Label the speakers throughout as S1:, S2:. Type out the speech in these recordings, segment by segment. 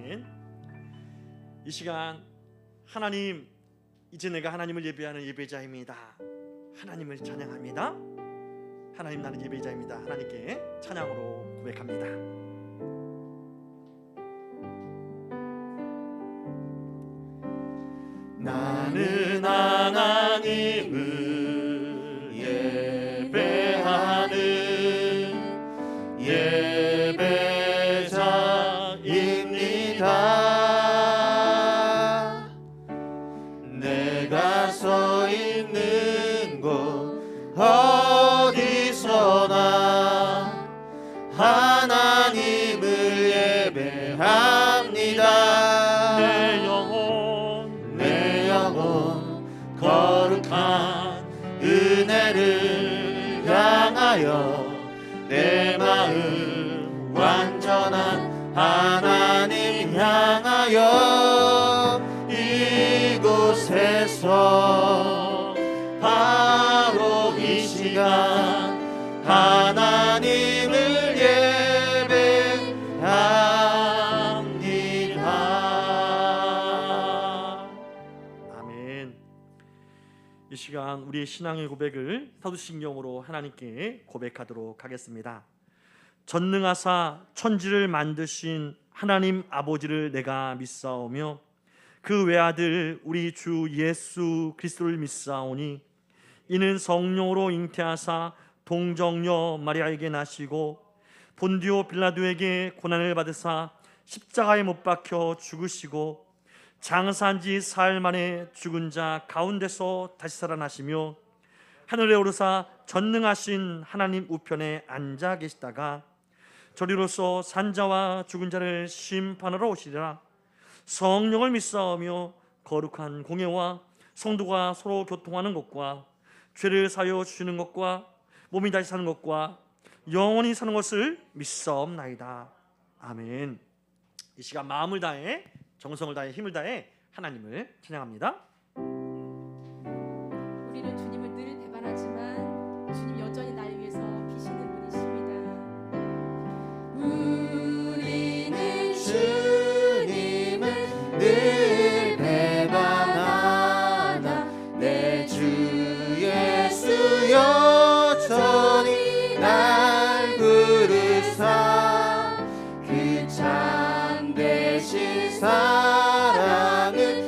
S1: 아멘. 이 시간 하나님, 이제 내가 하나님을 예배하는 예배자입니다. 하나님을 찬양합니다. 하나님, 나는 예배자입니다. 하나님께 찬양으로 고백합니다. 나는 하나님을 예배하는 예배자입니다. 내가 서 있는 곳 어디서나 하나님을 예배합니다. 내 영혼 거룩한 은혜를 향하여 내 마음 완전한 하나님 향하여 이곳에서 바로 이 시간 하나님을 예배합니다. 아멘. 이 시간 우리의 신앙의 고백을 사도신경으로 하나님께 고백하도록 하겠습니다. 전능하사 천지를 만드신 하나님 아버지를 내가 믿사오며 그 외아들 우리 주 예수 그리스도를 믿사오니 이는 성령으로 잉태하사 동정녀 마리아에게 나시고 본디오 빌라도에게 고난을 받으사 십자가에 못 박혀 죽으시고 장사한 지 사흘 만에 죽은 자 가운데서 다시 살아나시며 하늘에 오르사 전능하신 하나님 우편에 앉아 계시다가 저리로서 산자와 죽은 자를 심판하러 오시리라. 성령을 믿사오며 거룩한 공예와 성도가 서로 교통하는 것과 죄를 사하여 주시는 것과 몸이 다시 사는 것과 영원히 사는 것을 믿사옵나이다. 아멘. 이 시간 마음을 다해 정성을 다해 힘을 다해 하나님을 찬양합니다.
S2: 우리는 주님을 늘 배반하지만 주님 여전히 날 위해서 비시는 분이십니다. 우리는 주님을 늘 배반하나 내 주 예수 여전히 날 부르사 그 참되신 사랑을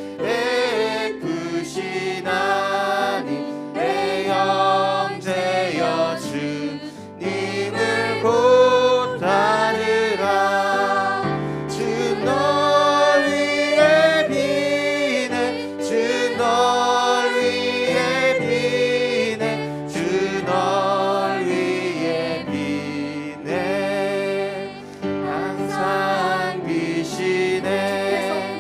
S2: 베푸시나니 내 형제여 주님을 곧 따르라. 주 널 위해 비네 주 널 위해 비네 주 널 위해 비네 항상 비시네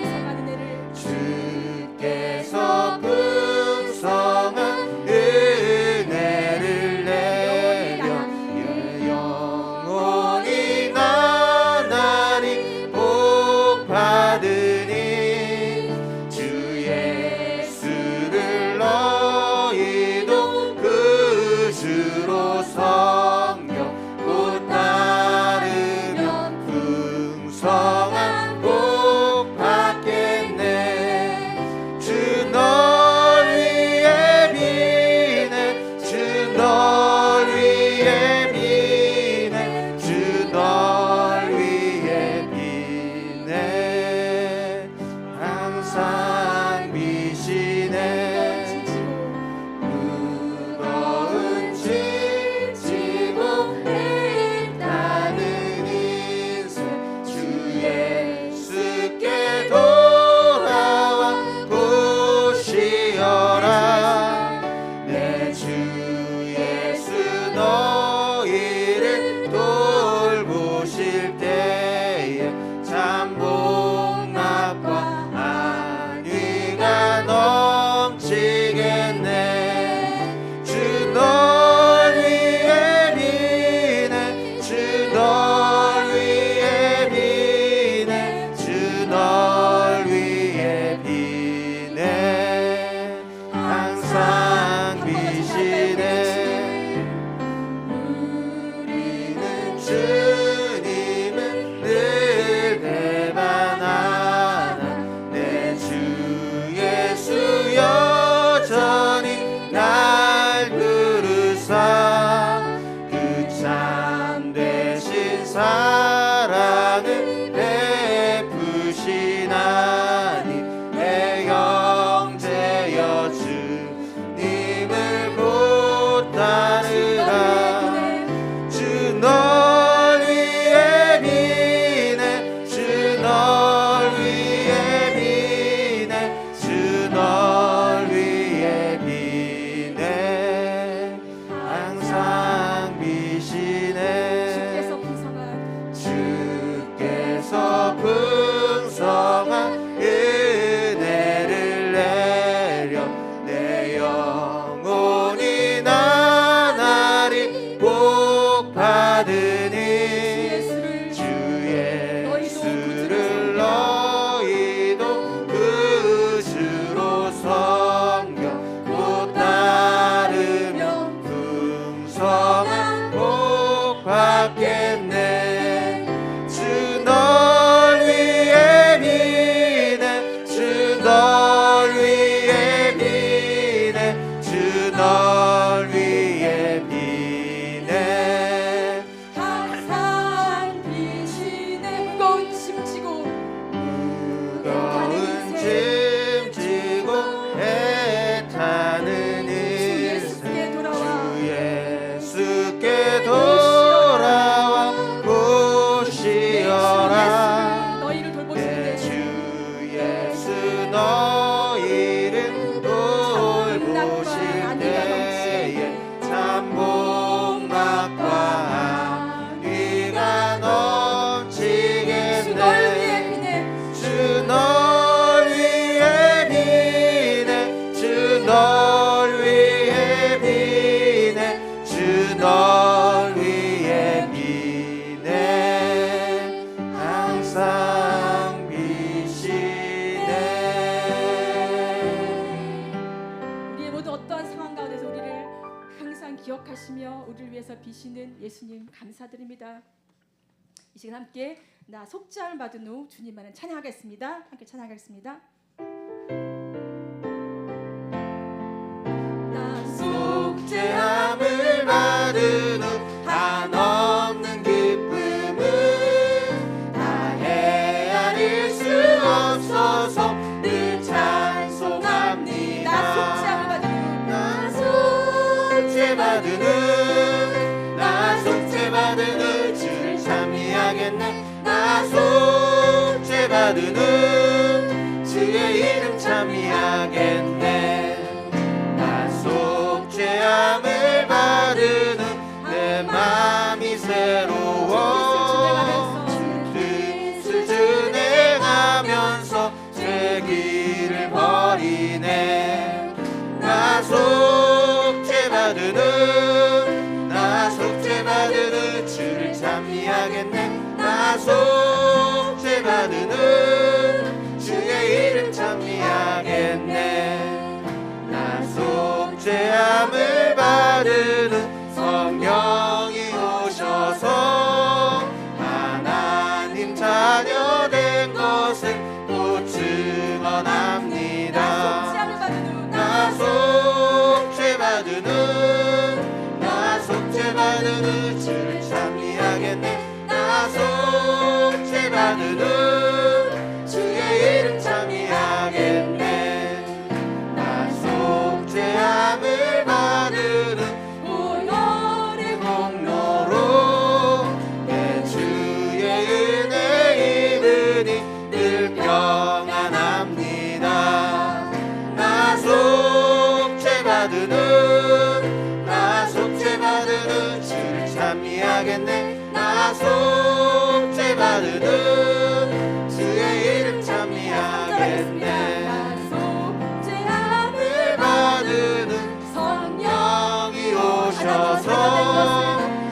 S2: 계시며 우리를 위해서 비시는 예수님 감사드립니다. 이 시간 함께 나 속죄함을 받은 후 주님만을 찬양하겠습니다. 함께 찬양하겠습니다. 나
S3: 속죄함을 받은 후 한없는 기쁨을 다 헤아릴 수 없어서 늘 찬송합니다.
S2: 나 속죄함을 받은 후
S3: 나 속죄받은 후 주를 찬미하겠네. 나 속죄받은 후 주의 이름 찬미하겠네. 나 속죄함을 받은 후 내 맘이 새로워 주 뜻을 준행하면서 제 길을 버리네. 나 속죄받은 후 나 속죄받은 후 주를 찬미하겠네. 나 속죄받은 후 주의 이름 찬미하겠네. 나 속죄함을 받은 후 성령이 오셔서 하나님 자녀 된 것을 또 증언합니다. 나 속죄받은 후 나 속죄받은 후 주를 찬미하겠네. 나 속죄받은 후 주의 이름 찬미하겠네. 나 속죄함을 받은 후 보혈의 공로로 내 주의 은혜 입으니 늘 평안합니다. 나 속죄받은 후 나 속죄받은 후 주를 찬미하겠네. 나 속죄받은 후 주의 이름 찬미하겠네.
S2: 나 속죄함을
S3: 받은 후 성령이 오셔서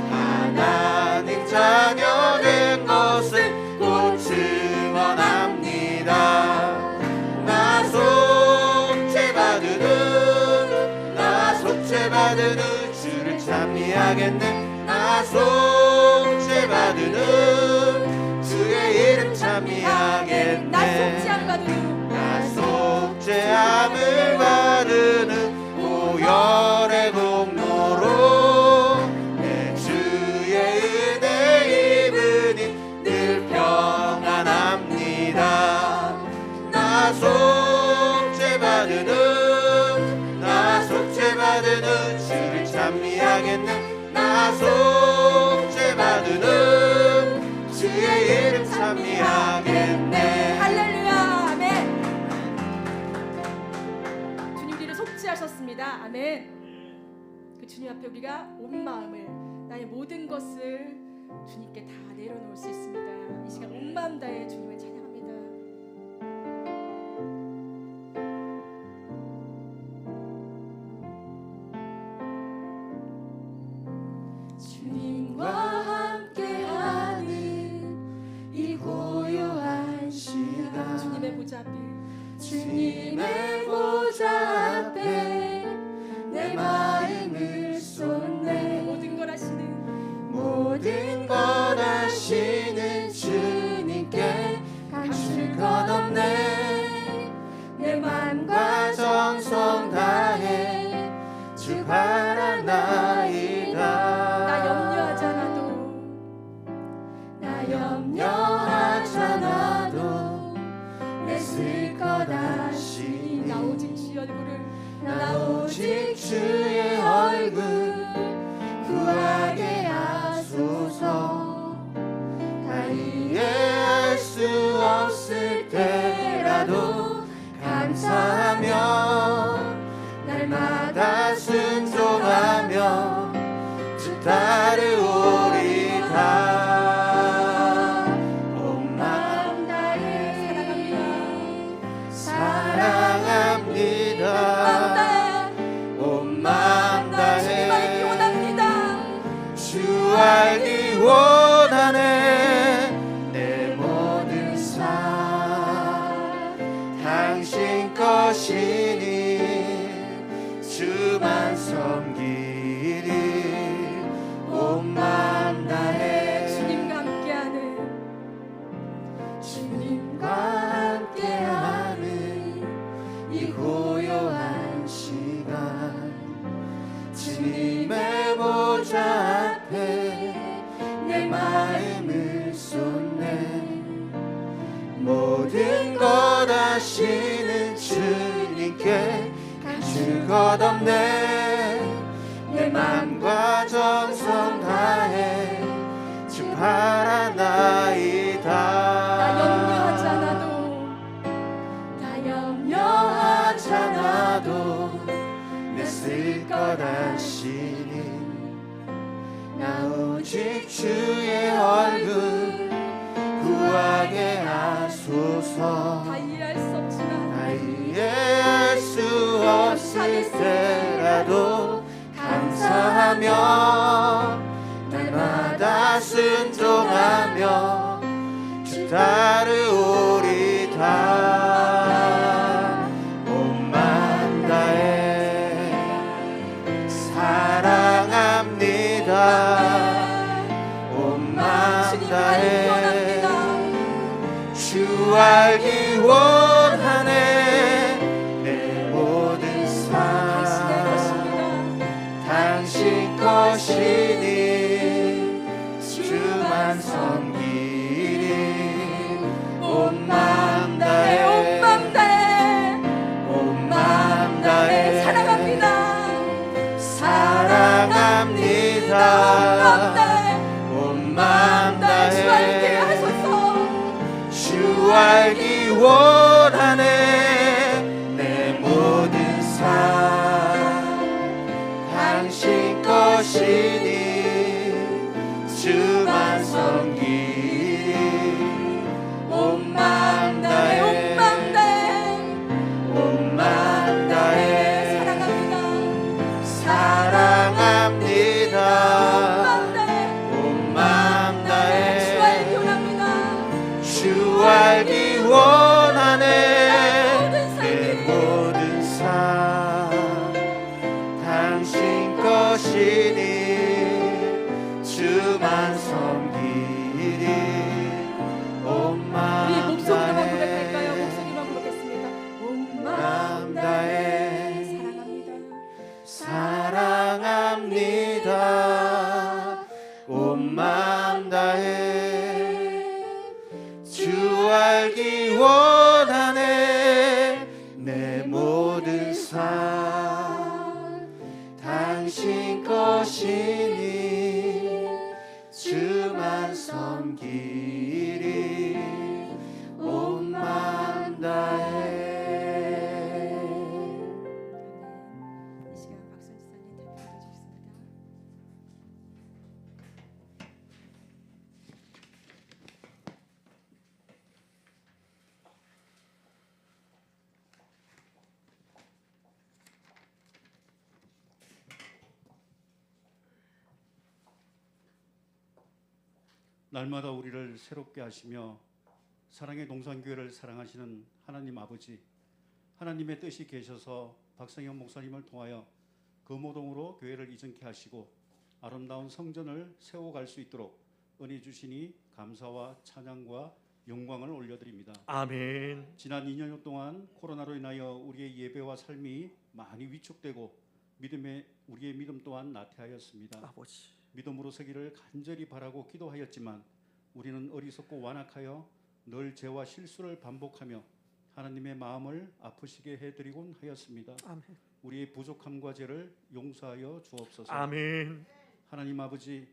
S3: 하나님 자녀 된 것을 곧 증언합니다. 나 속죄받은 후 나 속죄받은 후 주를 찬미하겠네. 나 속죄받은 후 주의 이름 찬미하겠네.
S2: 나 속죄함을 받은 후
S3: 나 속죄함을 받은 후 보혈의 공로로 내 주의 은혜 입으니 늘 평안합니다. 나 속죄받은 후 나 속죄받은 후 주를 찬미하겠네. 나 속죄받은 후 주의 이름 찬미하겠네.
S2: 할렐루야. 아멘. 주님 우리를 속죄하셨습니다. 아멘. 그 주님 앞에 우리가 온 마음을 나의 모든 것을 주님께 다 내려놓을 수 있습니다. 이 시간 온 마음 다해 주님을 찬양합니다.
S3: 주님과 함께하는 이 고요한 시간
S2: 주님의 보좌 앞에
S3: 주님의 보좌 앞에 내 마음을 쏟네.
S2: 모든 걸 하시는
S3: 모든 것 아시는 주님께 감출 것 없네. 내 맘과 정성 다해 주 바라나이다.
S2: 나 염려하지 않아도
S3: 나 염려하잖아도 내 쓸 것 아시니
S2: 나 오직 주의 얼굴을
S3: 나 오직 주의 얼굴 구하게 하소서. 다 이해할 수 없을 때라도 감사하며 날마다 순종하며 주 따르오리다. 온 마음 다해 사랑합니다. 온 마음 다해 주 알기 원하네. 내 모든 삶 당신 것이니 주만 섬기리. 모든 것 아시는 주님께 감출 것 없네. 내 맘과 정성 다해 주 바라나이다.
S2: 나 염려하지 않아도
S3: 내 쓸 것 아시니 나 오직 주의 얼굴 구하게 하소서.
S2: 다 이해할 수 없지만
S3: 다 이해할 수 없을 때라도 감사하며 날마다 순종하며 주 따르오리다. 온 마음 다해 사랑합니다. 온 마음
S2: 주님
S3: 다해
S2: 알기 원합니다.
S3: 주 알기 원하네. 내 모든 삶 당신 것이니 주만 섬기리. 온 마음 다해 온 마음 다해 사랑합니다. 온 마음 다해 주 알기 원하네. 내 모든 삶 당신 것이니 주만 섬기리. 온 마음 다해 온 마음 다해 사랑합니다. 온 마음 다해 주 알기 원하네. 내 모든 삶 당신 것이니 주만 섬기리. 온 마음
S2: 목소리로만
S3: 다해
S2: 고백할까요? 목소리만 고백했습니다. 온
S3: 마음 다해 사랑합니다. 온 마음 다해 주 알기 원하네. 내 모든 삶 당신 것이니 주만 섬기리. 온 마음 다해.
S2: 이 시간 박선 지사님 대표해 주시겠습니다.
S4: 날마다 우리를 새롭게 하시며 사랑의 동산교회를 사랑하시는 하나님 아버지, 하나님의 뜻이 계셔서 박성현 목사님을 통하여 금호동으로 교회를 이전케 하시고 아름다운 성전을 세워갈 수 있도록 은혜 주시니 감사와 찬양과 영광을 올려드립니다.
S1: 아멘.
S4: 지난 2년 동안 코로나로 인하여 우리의 예배와 삶이 많이 위축되고 우리의 믿음 또한 나태하였습니다.
S1: 아버지.
S4: 믿음으로 서기를 간절히 바라고 기도하였지만 우리는 어리석고 완악하여 늘 죄와 실수를 반복하며 하나님의 마음을 아프시게 해드리곤 하였습니다.
S1: 아멘.
S4: 우리의 부족함과 죄를 용서하여 주옵소서.
S1: 아멘.
S4: 하나님 아버지,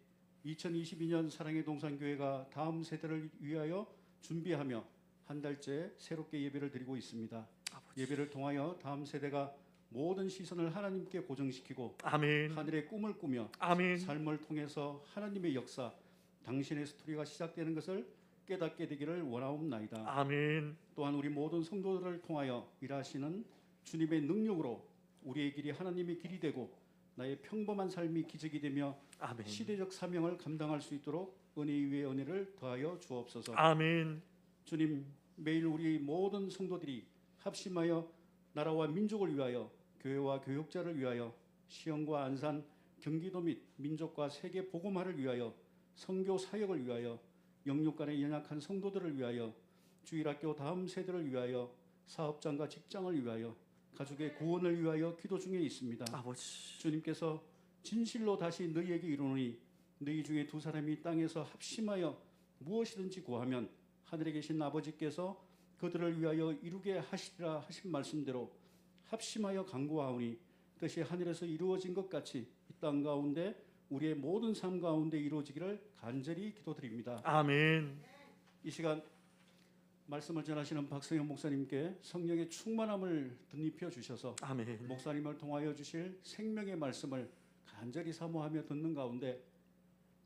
S4: 2022년 사랑의 동산교회가 다음 세대를 위하여 준비하며 한 달째 새롭게 예배를 드리고 있습니다.
S1: 아버지.
S4: 예배를 통하여 다음 세대가 모든 시선을 하나님께 고정시키고
S1: 아멘.
S4: 하늘의 꿈을 꾸며
S1: 아멘.
S4: 삶을 통해서 하나님의 역사, 당신의 스토리가 시작되는 것을 깨닫게 되기를 원하옵나이다.
S1: 아멘.
S4: 또한 우리 모든 성도들을 통하여 일하시는 주님의 능력으로 우리의 길이 하나님의 길이 되고 나의 평범한 삶이 기적이 되며
S1: 아멘.
S4: 시대적 사명을 감당할 수 있도록 은혜 위에 은혜를 더하여 주옵소서.
S1: 아멘.
S4: 주님, 매일 우리 모든 성도들이 합심하여 나라와 민족을 위하여 교회와 교육자를 위하여 시흥과 안산, 경기도 및 민족과 세계 복음화를 위하여 선교 사역을 위하여 영육간의 연약한 성도들을 위하여 주일학교 다음 세대를 위하여 사업장과 직장을 위하여 가족의 구원을 위하여 기도 중에 있습니다.
S1: 아버지.
S4: 주님께서 진실로 다시 너희에게 이르노니 너희 중에 두 사람이 땅에서 합심하여 무엇이든지 구하면 하늘에 계신 아버지께서 그들을 위하여 이루게 하시리라 하신 말씀대로 합심하여 간구하오니 뜻이 하늘에서 이루어진 것 같이 이 땅 가운데 우리의 모든 삶 가운데 이루어지기를 간절히 기도드립니다.
S1: 아멘.
S4: 이 시간 말씀을 전하시는 박성현 목사님께 성령의 충만함을 덧입혀 주셔서
S1: 아멘.
S4: 목사님을 통하여 주실 생명의 말씀을 간절히 사모하며 듣는 가운데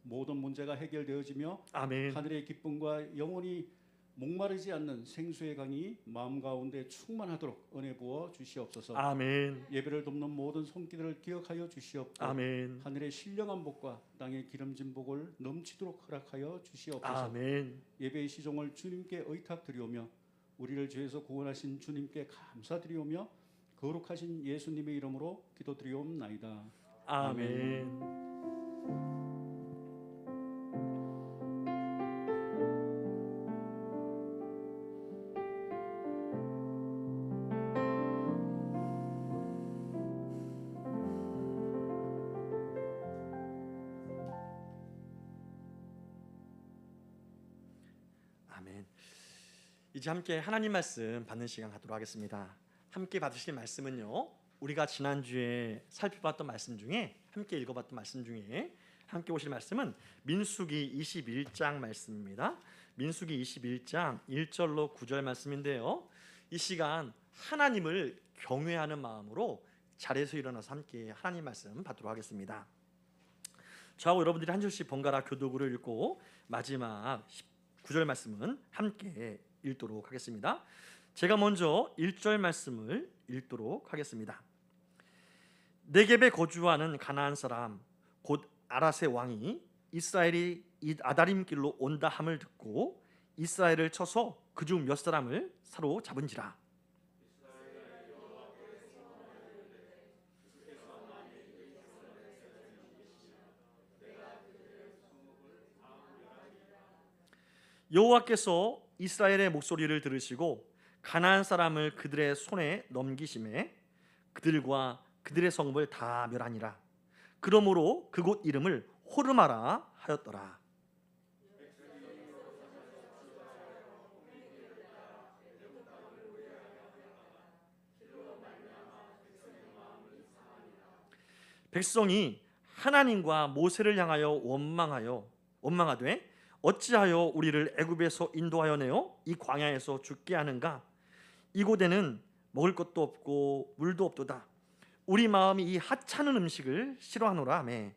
S4: 모든 문제가 해결되어지며
S1: 아멘.
S4: 하늘의 기쁨과 영원히 목마르지 않는 생수의 강이 마음 가운데 충만하도록 은혜 부어 주시옵소서.
S1: 아멘.
S4: 예배를 돕는 모든 손길을 기억하여 주시옵고
S1: 아멘.
S4: 하늘의 신령한 복과 땅의 기름진 복을 넘치도록 허락하여 주시옵소서.
S1: 아멘.
S4: 예배의 시종을 주님께 의탁드리오며 우리를 죄에서 구원하신 주님께 감사드리오며 거룩하신 예수님의 이름으로 기도드리옵나이다.
S1: 아멘. 아멘. 이제 함께 하나님 말씀 받는 시간 갖도록 하겠습니다. 함께 받으실 말씀은요, 우리가 지난주에 살펴봤던 말씀 중에, 함께 읽어봤던 말씀 중에 함께 오실 말씀은 민수기 21장 말씀입니다. 민수기 21장 1절로 9절 말씀인데요, 이 시간 하나님을 경외하는 마음으로 자리에서 일어나서 함께 하나님 말씀 받도록 하겠습니다. 저하고 여러분들이 한 절씩 번갈아 교독으로 읽고 마지막 9절 말씀은 함께 읽도록 하겠습니다. 제가 먼저 1절 말씀을 읽도록 하겠습니다. 네겝에 거주하는 가나안 사람 곧 아랏의 왕이 이스라엘이 이 아다림 길로 온다 함을 듣고 이스라엘을 쳐서 그중 몇 사람을 사로잡은지라. 여호와께서 이스라엘의 목소리를 들으시고 가나안 사람을 그들의 손에 넘기심에 그들과 그들의 성읍을 다 멸하니라. 그러므로 그곳 이름을 호르마라 하였더라. 백성이 하나님과 모세를 향하여 원망하되 어찌하여 우리를 애굽에서 인도하여 내어 이 광야에서 죽게 하는가? 이곳에는 먹을 것도 없고 물도 없도다. 우리 마음이 이 하찮은 음식을 싫어하노라 하며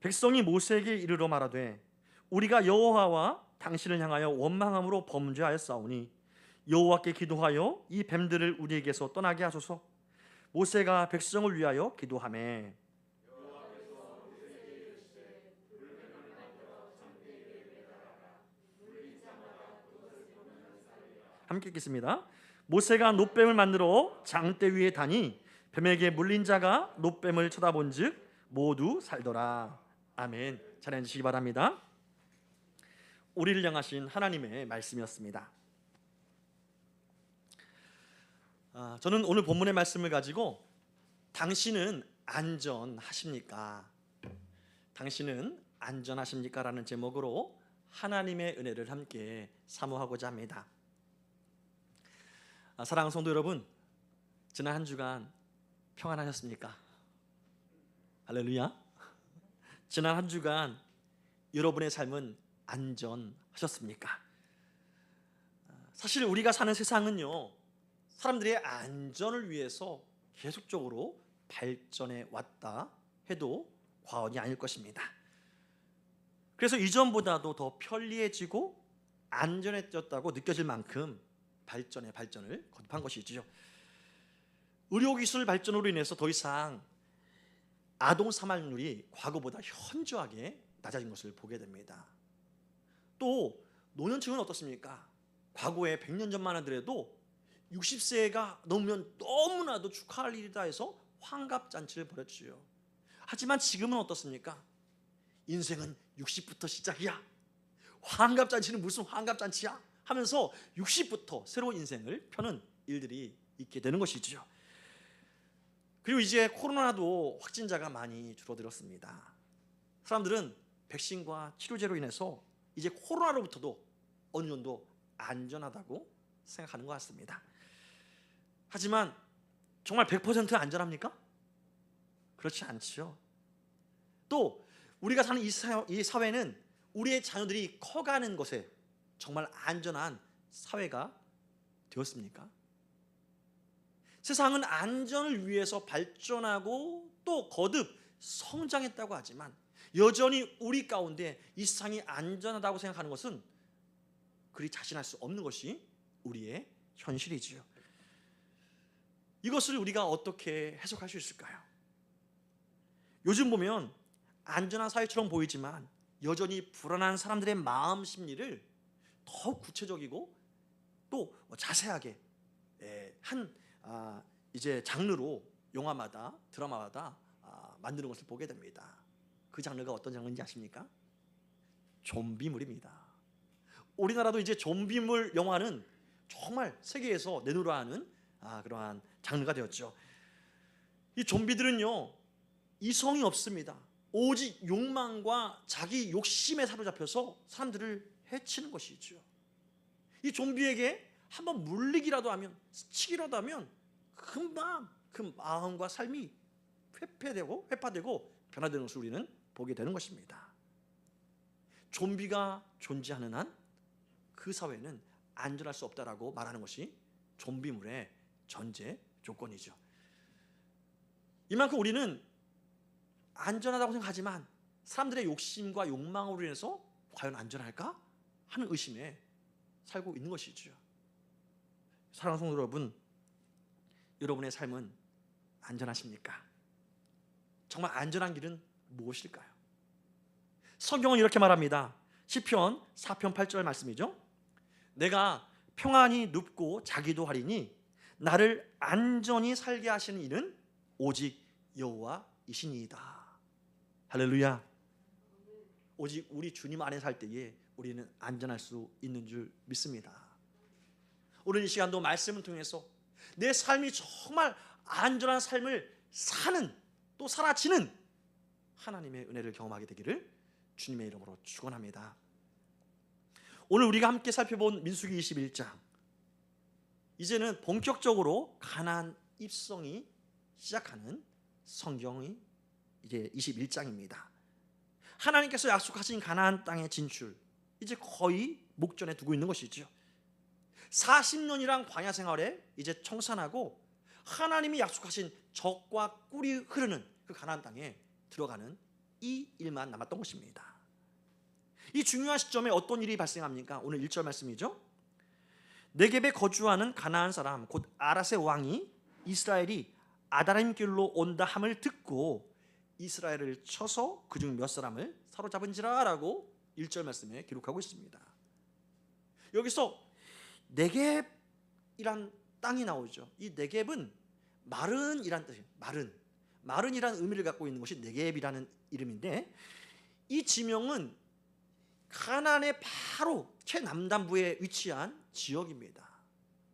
S1: 백성이 모세에게 이르러 말하되 우리가 여호와와 당신을 향하여 원망함으로 범죄하였사오니 여호와께 기도하여 이 뱀들을 우리에게서 떠나게 하소서. 모세가 백성을 위하여 기도하매 함께 읽겠습니다. 모세가 놋뱀을 만들어 장대 위에 다니 뱀에게 물린 자가 놋뱀을 쳐다본즉 모두 살더라. 아멘. 잘 앉으시기 바랍니다. 우리를 향하신 하나님의 말씀이었습니다. 저는 오늘 본문의 말씀을 가지고 당신은 안전하십니까? 당신은 안전하십니까? 라는 제목으로 하나님의 은혜를 함께 사모하고자 합니다. 사랑하는 성도 여러분, 지난 한 주간 평안하셨습니까? 할렐루야. 지난 한 주간 여러분의 삶은 안전하셨습니까? 사실 우리가 사는 세상은요, 사람들의 안전을 위해서 계속적으로 발전해 왔다 해도 과언이 아닐 것입니다. 그래서 이전보다도 더 편리해지고 안전해졌다고 느껴질 만큼 발전을 거듭한 것이지요. 의료기술 발전으로 인해서 더 이상 아동 사망률이 과거보다 현저하게 낮아진 것을 보게 됩니다. 또 노년층은 어떻습니까? 과거에 100년 전만 하더라도 60세가 넘으면 너무나도 축하할 일이다 해서 환갑잔치를 벌였지요. 하지만 지금은 어떻습니까? 인생은 60부터 시작이야. 환갑잔치는 무슨 환갑잔치야? 하면서 60부터 새로운 인생을 펴는 일들이 있게 되는 것이지요. 그리고 이제 코로나도 확진자가 많이 줄어들었습니다. 사람들은 백신과 치료제로 인해서 이제 코로나로부터도 어느 정도 안전하다고 생각하는 것 같습니다. 하지만 정말 100% 안전합니까? 그렇지 않죠. 또 우리가 사는 이 사회는 우리의 자녀들이 커가는 것에 정말 안전한 사회가 되었습니까? 세상은 안전을 위해서 발전하고 또 거듭 성장했다고 하지만 여전히 우리 가운데 이 세상이 안전하다고 생각하는 것은 그리 자신할 수 없는 것이 우리의 현실이지요. 이것을 우리가 어떻게 해석할 수 있을까요? 요즘 보면 안전한 사회처럼 보이지만 여전히 불안한 사람들의 마음 심리를 더욱 구체적이고 또 자세하게 이제 장르로 영화마다 드라마마다 만드는 것을 보게 됩니다. 그 장르가 어떤 장르인지 아십니까? 좀비물입니다. 우리나라도 이제 좀비물 영화는 정말 세계에서 내놓으라 하는 그러한 장르가 되었죠. 이 좀비들은요 이성이 없습니다. 오직 욕망과 자기 욕심에 사로잡혀서 사람들을 해치는 것이죠. 이 좀비에게 한번 물리기라도 하면, 스치기라도 하면 금방 그 마음과 삶이 회파되고 변화되는 것을 우리는 보게 되는 것입니다. 좀비가 존재하는 한 그 사회는 안전할 수 없다라고 말하는 것이 좀비물의 전제 조건이죠. 이만큼 우리는 안전하다고 생각하지만 사람들의 욕심과 욕망으로 인해서 과연 안전할까 하는 의심에 살고 있는 것이죠. 사랑하는 성도 여러분, 여러분의 삶은 안전하십니까? 정말 안전한 길은 무엇일까요? 성경은 이렇게 말합니다. 시편 4편 8절 말씀이죠. 내가 평안히 눕고 자기도 하리니 나를 안전히 살게 하시는 이는 오직 여호와이시니이다. 할렐루야. 오직 우리 주님 안에 살 때에 우리는 안전할 수 있는 줄 믿습니다. 오늘 이 시간도 말씀을 통해서 내 삶이 정말 안전한 삶을 사는 또 살아지는 하나님의 은혜를 경험하게 되기를 주님의 이름으로 축원합니다. 오늘 우리가 함께 살펴본 민수기 21장, 이제는 본격적으로 가나안 입성이 시작하는 성경이 이제 21장입니다. 하나님께서 약속하신 가나안 땅의 진출, 이제 거의 목전에 두고 있는 것이죠. 40년이란 광야 생활에 이제 청산하고 하나님이 약속하신 젖과 꿀이 흐르는 그 가나안 땅에 들어가는 이 일만 남았던 것입니다. 이 중요한 시점에 어떤 일이 발생합니까? 오늘 1절 말씀이죠. 네겝에 거주하는 가나안 사람 곧 아랏의 왕이 이스라엘이 아다림 길로 온다 함을 듣고 이스라엘을 쳐서 그중 몇 사람을 사로잡은지라라고 1절 말씀에 기록하고 있습니다. 여기서 네겝이란 땅이 나오죠. 이 네겝은 마른이란 뜻이에요. 마른이라는 의미를 갖고 있는 것이 네겝이라는 이름인데, 이 지명은 가나안의 바로 최남단부에 위치한 지역입니다.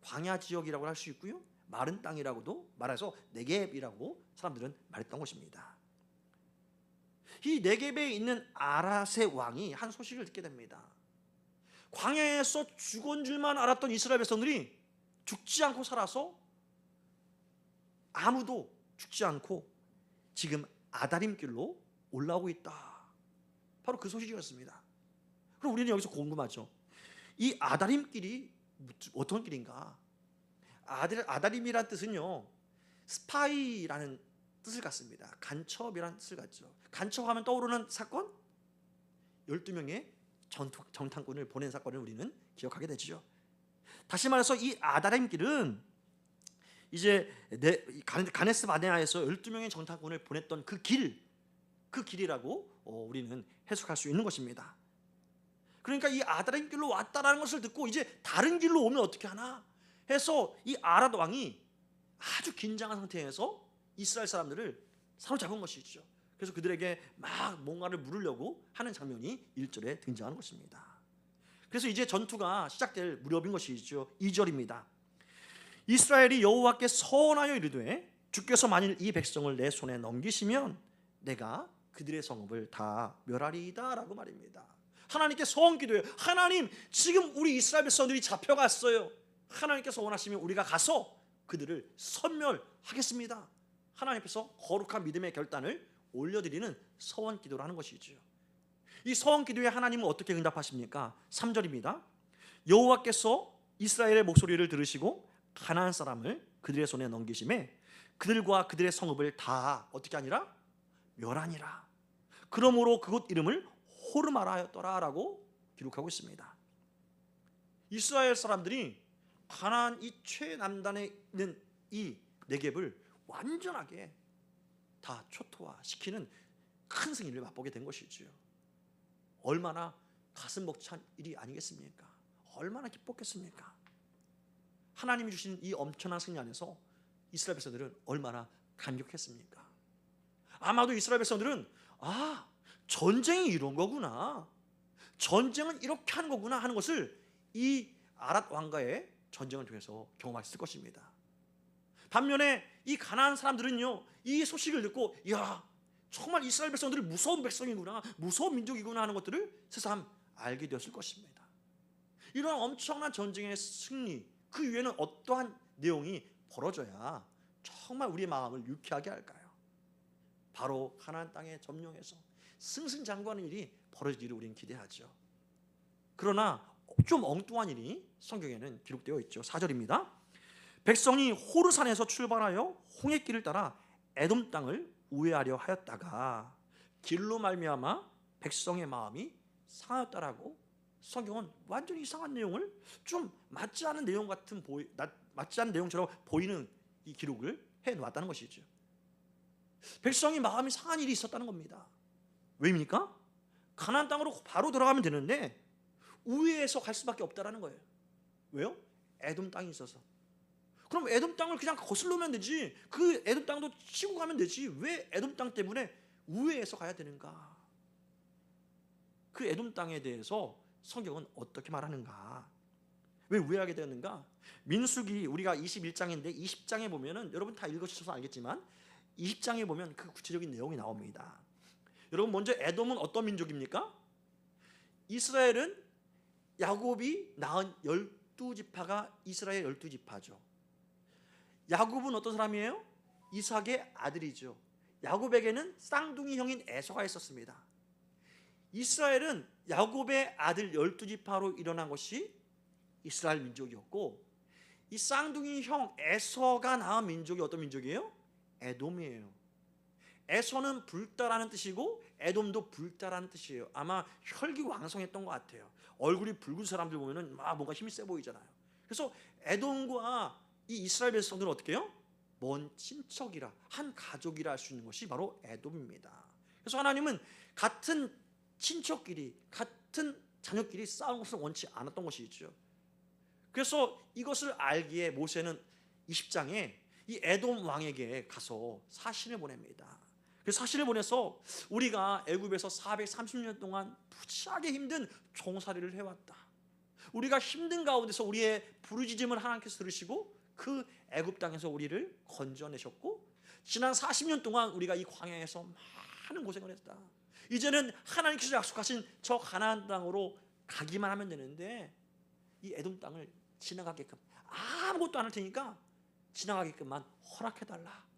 S1: 광야 지역이라고 할 수 있고요, 마른 땅이라고도 말해서 네겝이라고 사람들은 말했던 것입니다. 이 네겝에 있는 아랏의 왕이 한 소식을 듣게 됩니다. 광야에서 죽은 줄만 알았던 이스라엘 백성들이 죽지 않고 살아서 아무도 죽지 않고 지금 아다림 길로 올라오고 있다. 바로 그 소식이었습니다. 그럼 우리는 여기서 궁금하죠. 이 아다림 길이 어떤 길인가? 아다림이란 뜻은요, 스파이라는 뜻을 갖습니다. 간첩이라는 뜻을 갖죠. 간첩하면 떠오르는 사건? 12명의 정탐꾼을 보낸 사건을 우리는 기억하게 되죠. 다시 말해서 이 아다림 길은 이제 가네스 바네아에서 12명의 정탐꾼을 보냈던 그 길이라고 우리는 해석할 수 있는 것입니다. 그러니까 이 아다림 길로 왔다라는 것을 듣고 이제 다른 길로 오면 어떻게 하나 해서 이 아랏 왕이 아주 긴장한 상태에서 이스라엘 사람들을 사로잡은 것이죠. 그래서 그들에게 막 뭔가를 물으려고 하는 장면이 1절에 등장하는 것입니다. 그래서 이제 전투가 시작될 무렵인 것이죠. 2절입니다. 이스라엘이 여호와께 서원하여 이르되 주께서 만일 이 백성을 내 손에 넘기시면 내가 그들의 성읍을 다 멸하리이다 라고 말입니다. 하나님께 소원 기도해요. 하나님, 지금 우리 이스라엘 백성들이 잡혀갔어요. 하나님께서 원하시면 우리가 가서 그들을 섬멸하겠습니다. 하나님 앞에서 거룩한 믿음의 결단을 올려드리는 서원 기도를 하는 것이죠. 이 서원 기도에 하나님은 어떻게 응답하십니까? 3절입니다. 여호와께서 이스라엘의 목소리를 들으시고 가나안 사람을 그들의 손에 넘기심에 그들과 그들의 성읍을 다 어떻게 하니라? 멸하니라. 그러므로 그곳 이름을 호르마라 하였더라라고 기록하고 있습니다. 이스라엘 사람들이 가나안 이 최남단에 있는 이 네겝을 완전하게 다 초토화시키는 큰 승리를 맛보게 된 것이지요. 얼마나 가슴 벅찬 일이 아니겠습니까? 얼마나 기뻤겠습니까? 하나님이 주신 이 엄청난 승리 안에서 이스라엘 백성들은 얼마나 감격했습니까? 아마도 이스라엘 백성들은 전쟁이 이런 거구나, 전쟁은 이렇게 하는 거구나 하는 것을 이 아랏 왕가의 전쟁을 통해서 경험했을 것입니다. 반면에 이 가나안 사람들은요, 이 소식을 듣고 야, 정말 이스라엘 백성들이 무서운 백성이구나, 무서운 민족이구나 하는 것들을 새삼 알게 되었을 것입니다. 이런 엄청난 전쟁의 승리, 그 위에는 어떠한 내용이 벌어져야 정말 우리의 마음을 유쾌하게 할까요? 바로 가나안 땅에 점령해서 승승장구하는 일이 벌어지기를 우리는 기대하죠. 그러나 좀 엉뚱한 일이 성경에는 기록되어 있죠. 4절입니다. 백성이 호르산에서 출발하여 홍해길을 따라 에돔 땅을 우회하려 하였다가 길로 말미암아 백성의 마음이 상하였다라고 성경은 완전히 이상한 내용을 좀 맞지 않은 내용 같은 맞지 않은 내용처럼 보이는 이 기록을 해 놓았다는 것이죠. 백성이 마음이 상한 일이 있었다는 겁니다. 왜입니까? 가나안 땅으로 바로 들어가면 되는데 우회해서 갈 수밖에 없다라는 거예요. 왜요? 에돔 땅이 있어서. 그럼 에돔 땅을 그냥 거슬러면 되지, 그 에돔 땅도 치고 가면 되지, 왜 에돔 땅 때문에 우회해서 가야 되는가? 그 에돔 땅에 대해서 성경은 어떻게 말하는가? 왜 우회하게 되었는가? 민수기 우리가 21장인데 20장에 보면은, 여러분 다 읽으셔서 알겠지만 20장에 보면 그 구체적인 내용이 나옵니다. 여러분, 먼저 에돔은 어떤 민족입니까? 이스라엘은 야곱이 낳은 12지파가 이스라엘 12지파죠. 야곱은 어떤 사람이에요? 이삭의 아들이죠. 야곱에게는 쌍둥이 형인 에서가 있었습니다. 이스라엘은 야곱의 아들 12지파로 일어난 것이 이스라엘 민족이었고, 이 쌍둥이 형 에서가 낳은 민족이 어떤 민족이에요? 에돔이에요. 에서는 붉다라는 뜻이고 에돔도 붉다라는 뜻이에요. 아마 혈기왕성했던 것 같아요. 얼굴이 붉은 사람들 보면은 막 뭔가 힘이 세 보이잖아요. 그래서 에돔과 이 이스라엘 백성들은 어떻게 해요? 먼 친척이라, 한 가족이라 할 수 있는 것이 바로 에돔입니다. 그래서 하나님은 같은 친척끼리, 같은 자녀끼리 싸우는 것을 원치 않았던 것이죠. 그래서 이것을 알기에 모세는 20장에 이 에돔 왕에게 가서 사신을 보냅니다. 그 사신을 보내서 우리가 애굽에서 430년 동안 무지하게 힘든 종살이를 해왔다. 우리가 힘든 가운데서 우리의 부르짖음을 하나님께서 들으시고 그 애굽 땅에서 우리를 건져내셨고, 지난 40년 동안 우리가 이 광야에서 많은 고생을 했다. 이제는 하나님께서 약속하신 저 가나안 땅으로 가기만 하면 되는데 이 에돔 땅을 지나가게끔, 아무것도 안 할 테니까 지나가게끔만 허락해달라.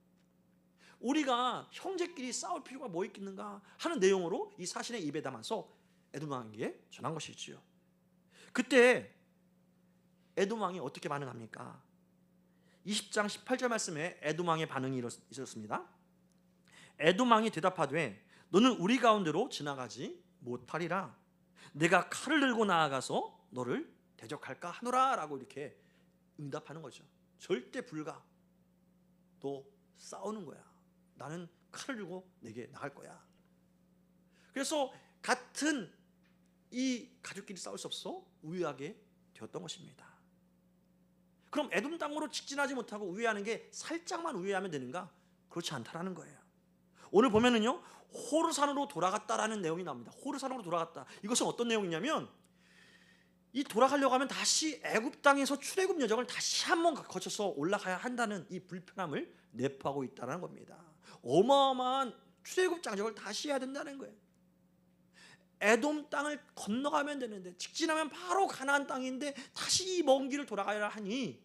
S1: 우리가 형제끼리 싸울 필요가 뭐 있겠는가 하는 내용으로 이 사신의 입에 담아서 에돔 왕에게 전한 것이지요. 그때 에돔 왕이 어떻게 반응합니까? 20장 18절 말씀에 에돔 왕의 반응이 있었습니다. 에돔 왕이 대답하되 너는 우리 가운데로 지나가지 못하리라. 내가 칼을 들고 나아가서 너를 대적할까 하노라 라고 이렇게 응답하는 거죠. 절대 불가. 너 싸우는 거야. 나는 칼을 들고 내게 나갈 거야. 그래서 같은 이 가족끼리 싸울 수 없어 우회하게 되었던 것입니다. 그럼 에돔 땅으로 직진하지 못하고 우회하는 게 살짝만 우회하면 되는가? 그렇지 않다라는 거예요. 오늘 보면은요, 호르산으로 돌아갔다라는 내용이 나옵니다. 호르산으로 돌아갔다. 이것은 어떤 내용이냐면 이 돌아가려고 하면 다시 애굽 땅에서 출애굽 여정을 다시 한번 거쳐서 올라가야 한다는 이 불편함을 내포하고 있다는 겁니다. 어마어마한 출애굽 장정을 다시 해야 된다는 거예요. 에돔 땅을 건너가면 되는데 직진하면 바로 가나안 땅인데 다시 이 먼 길을 돌아가야 하니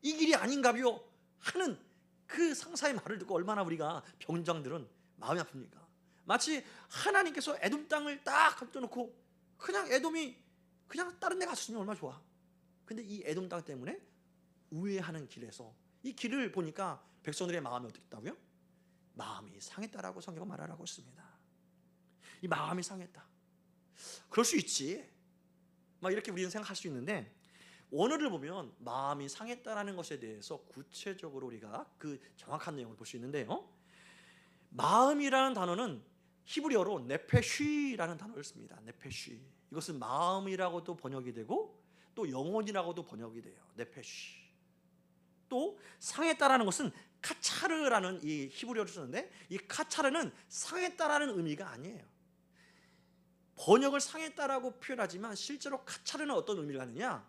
S1: 이 길이 아닌가벼 하는 그 상사의 말을 듣고 얼마나 우리가 병장들은 마음이 아픕니까? 마치 하나님께서 에돔 땅을 딱 갖다놓고 그냥 에돔이 그냥 다른 데 갔으면 얼마나 좋아. 근데 이 에돔 땅 때문에 우회하는 길에서 이 길을 보니까 백성들의 마음이 어떻게 됐다고요? 마음이 상했다라고 성경은 말하고 있습니다. 이 마음이 상했다. 그럴 수 있지. 막 이렇게 우리는 생각할 수 있는데 원어를 보면 마음이 상했다라는 것에 대해서 구체적으로 우리가 그 정확한 내용을 볼 수 있는데요. 마음이라는 단어는 히브리어로 네페쉬라는 단어를 씁니다. 네페쉬. 이것은 마음이라고도 번역이 되고 또 영혼이라고도 번역이 돼요. 네페쉬. 또 상했다라는 것은 카차르라는 이 히브리어를 쓰는데 이 카차르는 상했다라는 의미가 아니에요. 번역을 상했다라고 표현하지만 실제로 카차르는 어떤 의미를 갖느냐?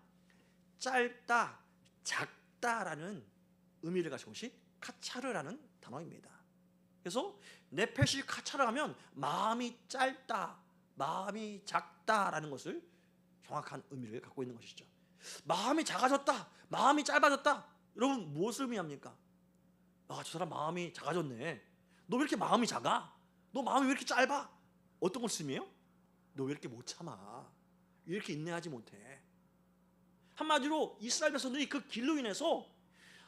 S1: 짧다, 작다라는 의미를 가진 것이 카차르라는 단어입니다. 그래서 네페시 카차르 하면 마음이 짧다, 마음이 작다라는 것을 정확한 의미를 갖고 있는 것이죠. 마음이 작아졌다, 마음이 짧아졌다. 여러분 무엇을 의미합니까? 아, 저 사람 마음이 작아졌네. 너 왜 이렇게 마음이 작아? 너 마음이 왜 이렇게 짧아? 어떤 걸 의미해요? 너 왜 이렇게 못 참아? 왜 이렇게 인내하지 못해? 한마디로 이스라엘 백성들이 그 길로 인해서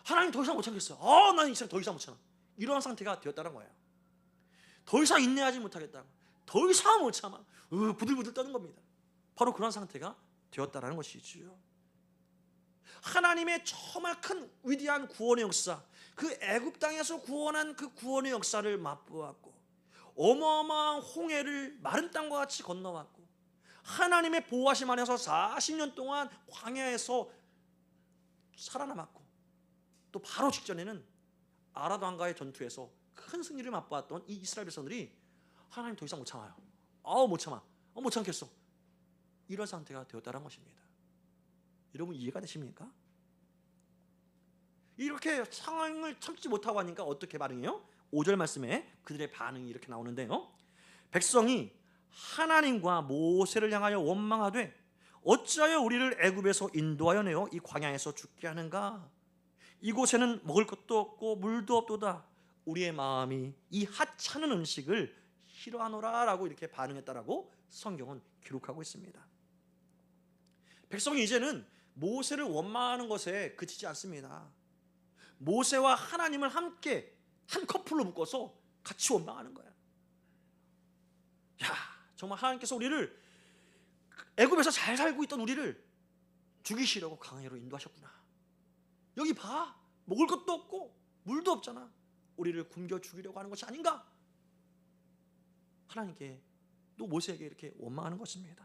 S1: 하나님 더 이상 못 참겠어. 난 이스라엘 더 이상 못 참아. 이러한 상태가 되었다는 거예요. 더 이상 인내하지 못하겠다. 더 이상 못 참아. 부들부들 떠는 겁니다. 바로 그런 상태가 되었다는 것이지요. 하나님의 정말 큰 위대한 구원의 역사, 그 애굽 땅에서 구원한 그 구원의 역사를 맛보았고 어마어마한 홍해를 마른 땅과 같이 건너왔고 하나님의 보호하심 안에서 40년 동안 광야에서 살아남았고 또 바로 직전에는 아라단과의 전투에서 큰 승리를 맛보았던 이 이스라엘 백성들이 하나님 더 이상 못 참아요. 못 참아. 못 참겠어. 이런 상태가 되었다는 것입니다. 여러분 이해가 되십니까? 이렇게 상황을 참지 못하고 하니까 어떻게 반응해요? 5절 말씀에 그들의 반응이 이렇게 나오는데요. 백성이 하나님과 모세를 향하여 원망하되 어찌하여 우리를 애굽에서 인도하여 내어 이 광야에서 죽게 하는가? 이곳에는 먹을 것도 없고 물도 없도다. 우리의 마음이 이 하찮은 음식을 싫어하노라라고 이렇게 반응했다라고 성경은 기록하고 있습니다. 백성이 이제는 모세를 원망하는 것에 그치지 않습니다. 모세와 하나님을 함께 한 커플로 묶어서 같이 원망하는 거예요. 야, 정말 하나님께서 우리를 애굽에서 잘 살고 있던 우리를 죽이시려고 광야로 인도하셨구나. 여기 봐, 먹을 것도 없고 물도 없잖아. 우리를 굶겨 죽이려고 하는 것이 아닌가? 하나님께 또 모세에게 이렇게 원망하는 것입니다.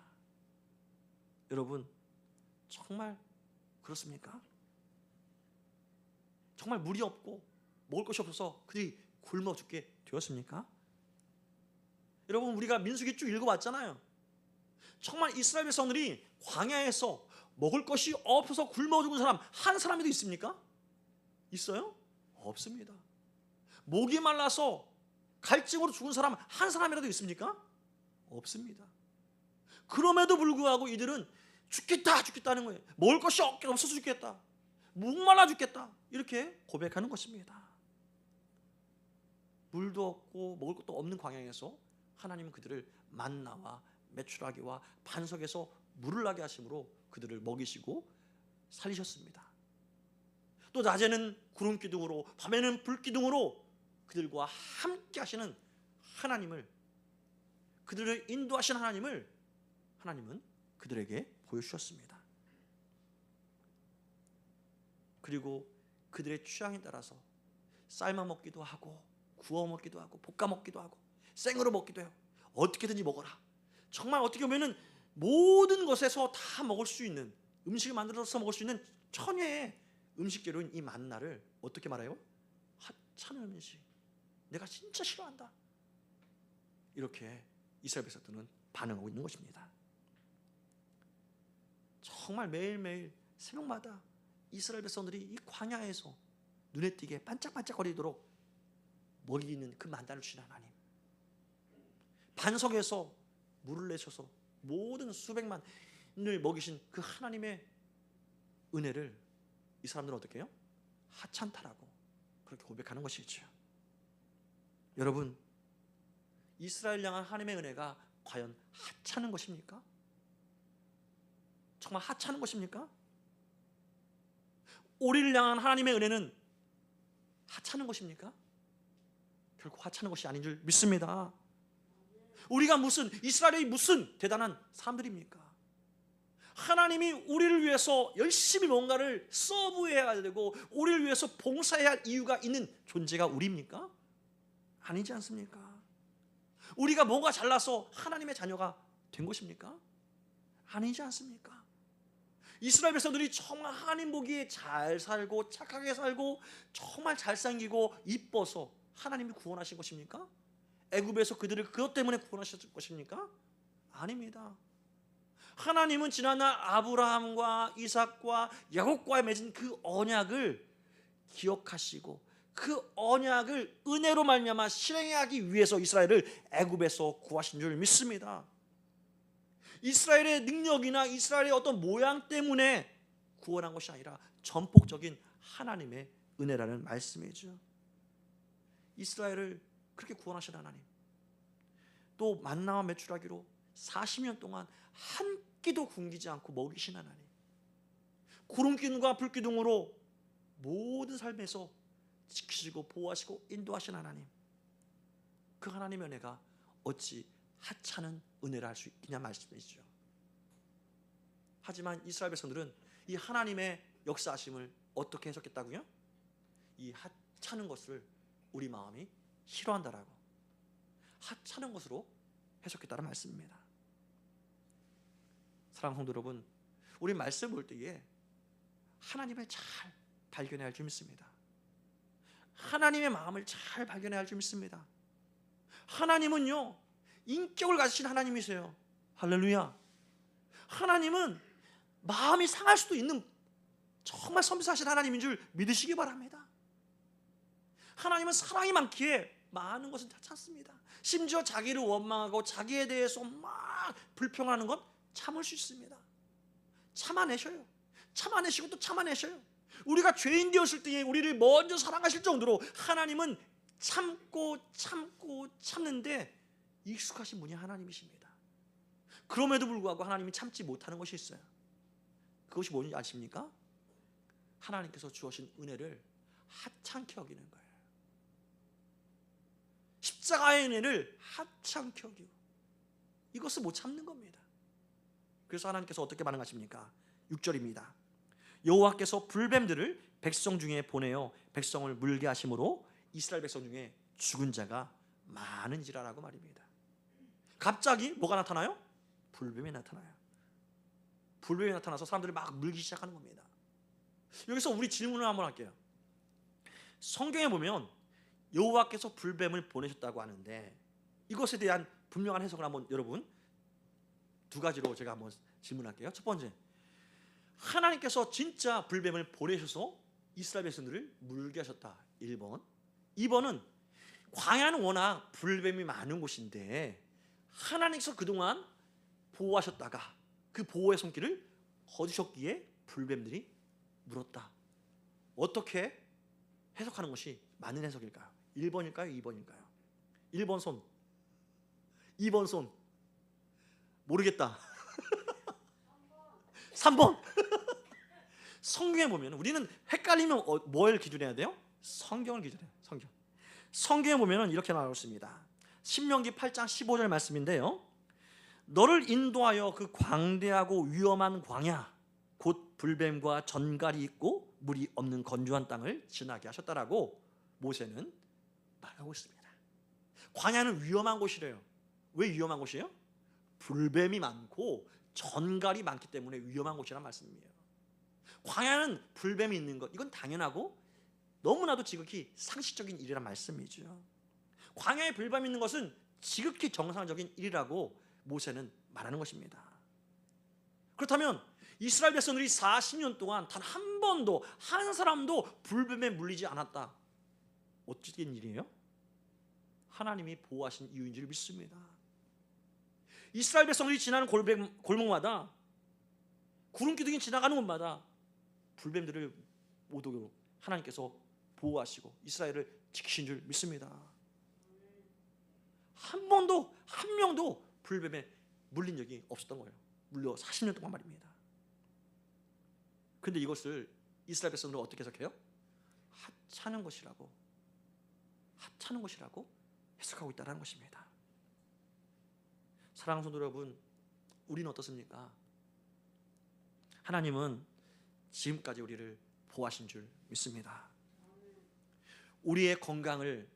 S1: 여러분 정말 그렇습니까? 정말 물이 없고 먹을 것이 없어서 그들이 굶어 죽게 되었습니까? 여러분 우리가 민수기 쭉 읽어봤잖아요. 정말 이스라엘 백성들이 광야에서 먹을 것이 없어서 굶어 죽은 사람 한 사람이도 있습니까? 있어요? 없습니다. 목이 말라서 갈증으로 죽은 사람 한 사람이라도 있습니까? 없습니다. 그럼에도 불구하고 이들은 죽겠다는 거예요. 먹을 것이 없어서 죽겠다. 목말라 죽겠다. 이렇게 고백하는 것입니다. 물도 없고 먹을 것도 없는 광야에서 하나님은 그들을 만나와 메추라기와 반석에서 물을 나게 하심으로 그들을 먹이시고 살리셨습니다. 또 낮에는 구름 기둥으로 밤에는 불 기둥으로 그들과 함께 하시는 하나님을, 그들을 인도하신 하나님을 하나님은 그들에게 보여주셨습니다. 그리고 그들의 취향에 따라서 삶아 먹기도 하고 구워 먹기도 하고 볶아 먹기도 하고 생으로 먹기도 해요. 어떻게든지 먹어라. 정말 어떻게 보면은 모든 것에서 다 먹을 수 있는, 음식을 만들어서 먹을 수 있는 천혜의 음식재료인 이 만나를 어떻게 말해요? 하찮은 음식, 내가 진짜 싫어한다. 이렇게 이스라엘 백성들은 반응하고 있는 것입니다. 정말 매일매일 새벽마다 이스라엘 백성들이 이 광야에서 눈에 띄게 반짝반짝거리도록 먹이는 그 만나를 주신 하나님, 반석에서 물을 내셔서 모든 수백만을 먹이신 그 하나님의 은혜를 이 사람들은 어떻게 해요? 하찮다라고 그렇게 고백하는 것이죠. 여러분, 이스라엘 향한 하나님의 은혜가 과연 하찮은 것입니까? 정말 하찮은 것입니까? 우리를 향한 하나님의 은혜는 하찮은 것입니까? 결코 하찮은 것이 아닌 줄 믿습니다. 우리가 무슨 이스라엘이 무슨 대단한 사람들입니까? 하나님이 우리를 위해서 열심히 뭔가를 서브해야 되고 우리를 위해서 봉사해야 할 이유가 있는 존재가 우리입니까? 아니지 않습니까? 우리가 뭐가 잘나서 하나님의 자녀가 된 것입니까? 아니지 않습니까? 이스라엘 백성들이 정말 하나님 보기에 잘 살고 착하게 살고 정말 잘생기고 이뻐서 하나님이 구원하신 것입니까? 애굽에서 그들을 그것 때문에 구원하셨을 것입니까? 아닙니다. 하나님은 지난날 아브라함과 이삭과 야곱과 맺은 그 언약을 기억하시고 그 언약을 은혜로 말미암아 실행하기 위해서 이스라엘을 애굽에서 구하신 줄 믿습니다. 이스라엘의 능력이나 이스라엘의 어떤 모양 때문에 구원한 것이 아니라 전폭적인 하나님의 은혜라는 말씀이죠. 이스라엘을 그렇게 구원하신 하나님, 또 만나와 메추라기로 40년 동안 한 끼도 굶기지 않고 먹이신 하나님, 구름기둥과 불기둥으로 모든 삶에서 지키시고 보호하시고 인도하신 하나님, 그 하나님의 은혜가 어찌 하찮은 은혜를 할 수 있냐 말씀이죠. 하지만 이스라엘 백성들은 이 하나님의 역사하심을 어떻게 해석했다고요? 이 하찮은 것을 우리 마음이 싫어한다라고, 하찮은 것으로 해석했다는 말씀입니다. 사랑하는 성도 여러분, 우리 말씀 볼 때에 하나님을 잘 발견해야 할 줄 믿습니다. 하나님의 마음을 잘 발견해야 할 줄 믿습니다. 하나님은요, 인격을 가지신 하나님이세요. 할렐루야. 하나님은 마음이 상할 수도 있는 정말 섬세하신 하나님인 줄 믿으시기 바랍니다. 하나님은 사랑이 많기에 많은 것은 다 참습니다. 심지어 자기를 원망하고 자기에 대해서 막 불평하는 것 참을 수 있습니다. 참아내셔요. 참아내시고 또 참아내셔요. 우리가 죄인 되었을 때에 우리를 먼저 사랑하실 정도로 하나님은 참고 참는데 익숙하신 분이 하나님이십니다. 그럼에도 불구하고 하나님이 참지 못하는 것이 있어요. 그것이 뭔지 아십니까? 하나님께서 주어진 은혜를 하찮게 여기는 거예요. 십자가의 은혜를 하찮게 여기고 이것을 못 참는 겁니다. 그래서 하나님께서 어떻게 반응하십니까? 6절입니다. 여호와께서 불뱀들을 백성 중에 보내어 백성을 물게 하심으로 이스라엘 백성 중에 죽은 자가 많은지라라고 말입니다. 갑자기 뭐가 나타나요? 불뱀이 나타나요. 불뱀이 나타나서 사람들이 막 물기 시작하는 겁니다. 여기서 우리 질문을 한번 할게요. 성경에 보면 여호와께서 불뱀을 보내셨다고 하는데 이것에 대한 분명한 해석을 한번 여러분 두 가지로 제가 한번 질문할게요. 첫 번째, 하나님께서 진짜 불뱀을 보내셔서 이스라엘 백성들을 물게 하셨다. 1번. 2번은 광야는 워낙 불뱀이 많은 곳인데 하나님께서 그동안 보호하셨다가 그 보호의 손길을 거두셨기에 불뱀들이 물었다. 어떻게 해석하는 것이 맞는 해석일까요? 1번일까요? 2번일까요? 1번 손, 2번 손. 모르겠다. 3번. 성경에 보면 우리는 헷갈리면 뭘 기준해야 돼요? 성경을 기준해요. 성경에 보면 이렇게 나와 있습니다. 신명기 8장 15절 말씀인데요. 너를 인도하여 그 광대하고 위험한 광야 곧 불뱀과 전갈이 있고 물이 없는 건조한 땅을 지나게 하셨다라고 모세는 말하고 있습니다. 광야는 위험한 곳이래요. 왜 위험한 곳이에요? 불뱀이 많고 전갈이 많기 때문에 위험한 곳이란 말씀이에요. 광야는 불뱀이 있는 것, 이건 당연하고 너무나도 지극히 상식적인 일이란 말씀이죠. 광야에 불뱀이 있는 것은 지극히 정상적인 일이라고 모세는 말하는 것입니다. 그렇다면 이스라엘 백성들이 40년 동안 단 한 번도 한 사람도 불뱀에 물리지 않았다. 어떻게 된 일이에요? 하나님이 보호하신 이유인 줄 믿습니다. 이스라엘 백성들이 지나는 골목마다, 구름 기둥이 지나가는 곳마다 불뱀들을 못 오도록 하나님께서 보호하시고 이스라엘을 지키신 줄 믿습니다. 한 번도 한 명도 불뱀에 물린 적이 없었던 거예요. 물려 40년 동안 말입니다. 그런데 이것을 이스라엘 백성들은 어떻게 해석해요? 하찮은 것이라고 해석하고 있다는 것입니다. 사랑하는 성도 여러분, 우리는 어떻습니까? 하나님은 지금까지 우리를 보호하신 줄 믿습니다. 우리의 건강을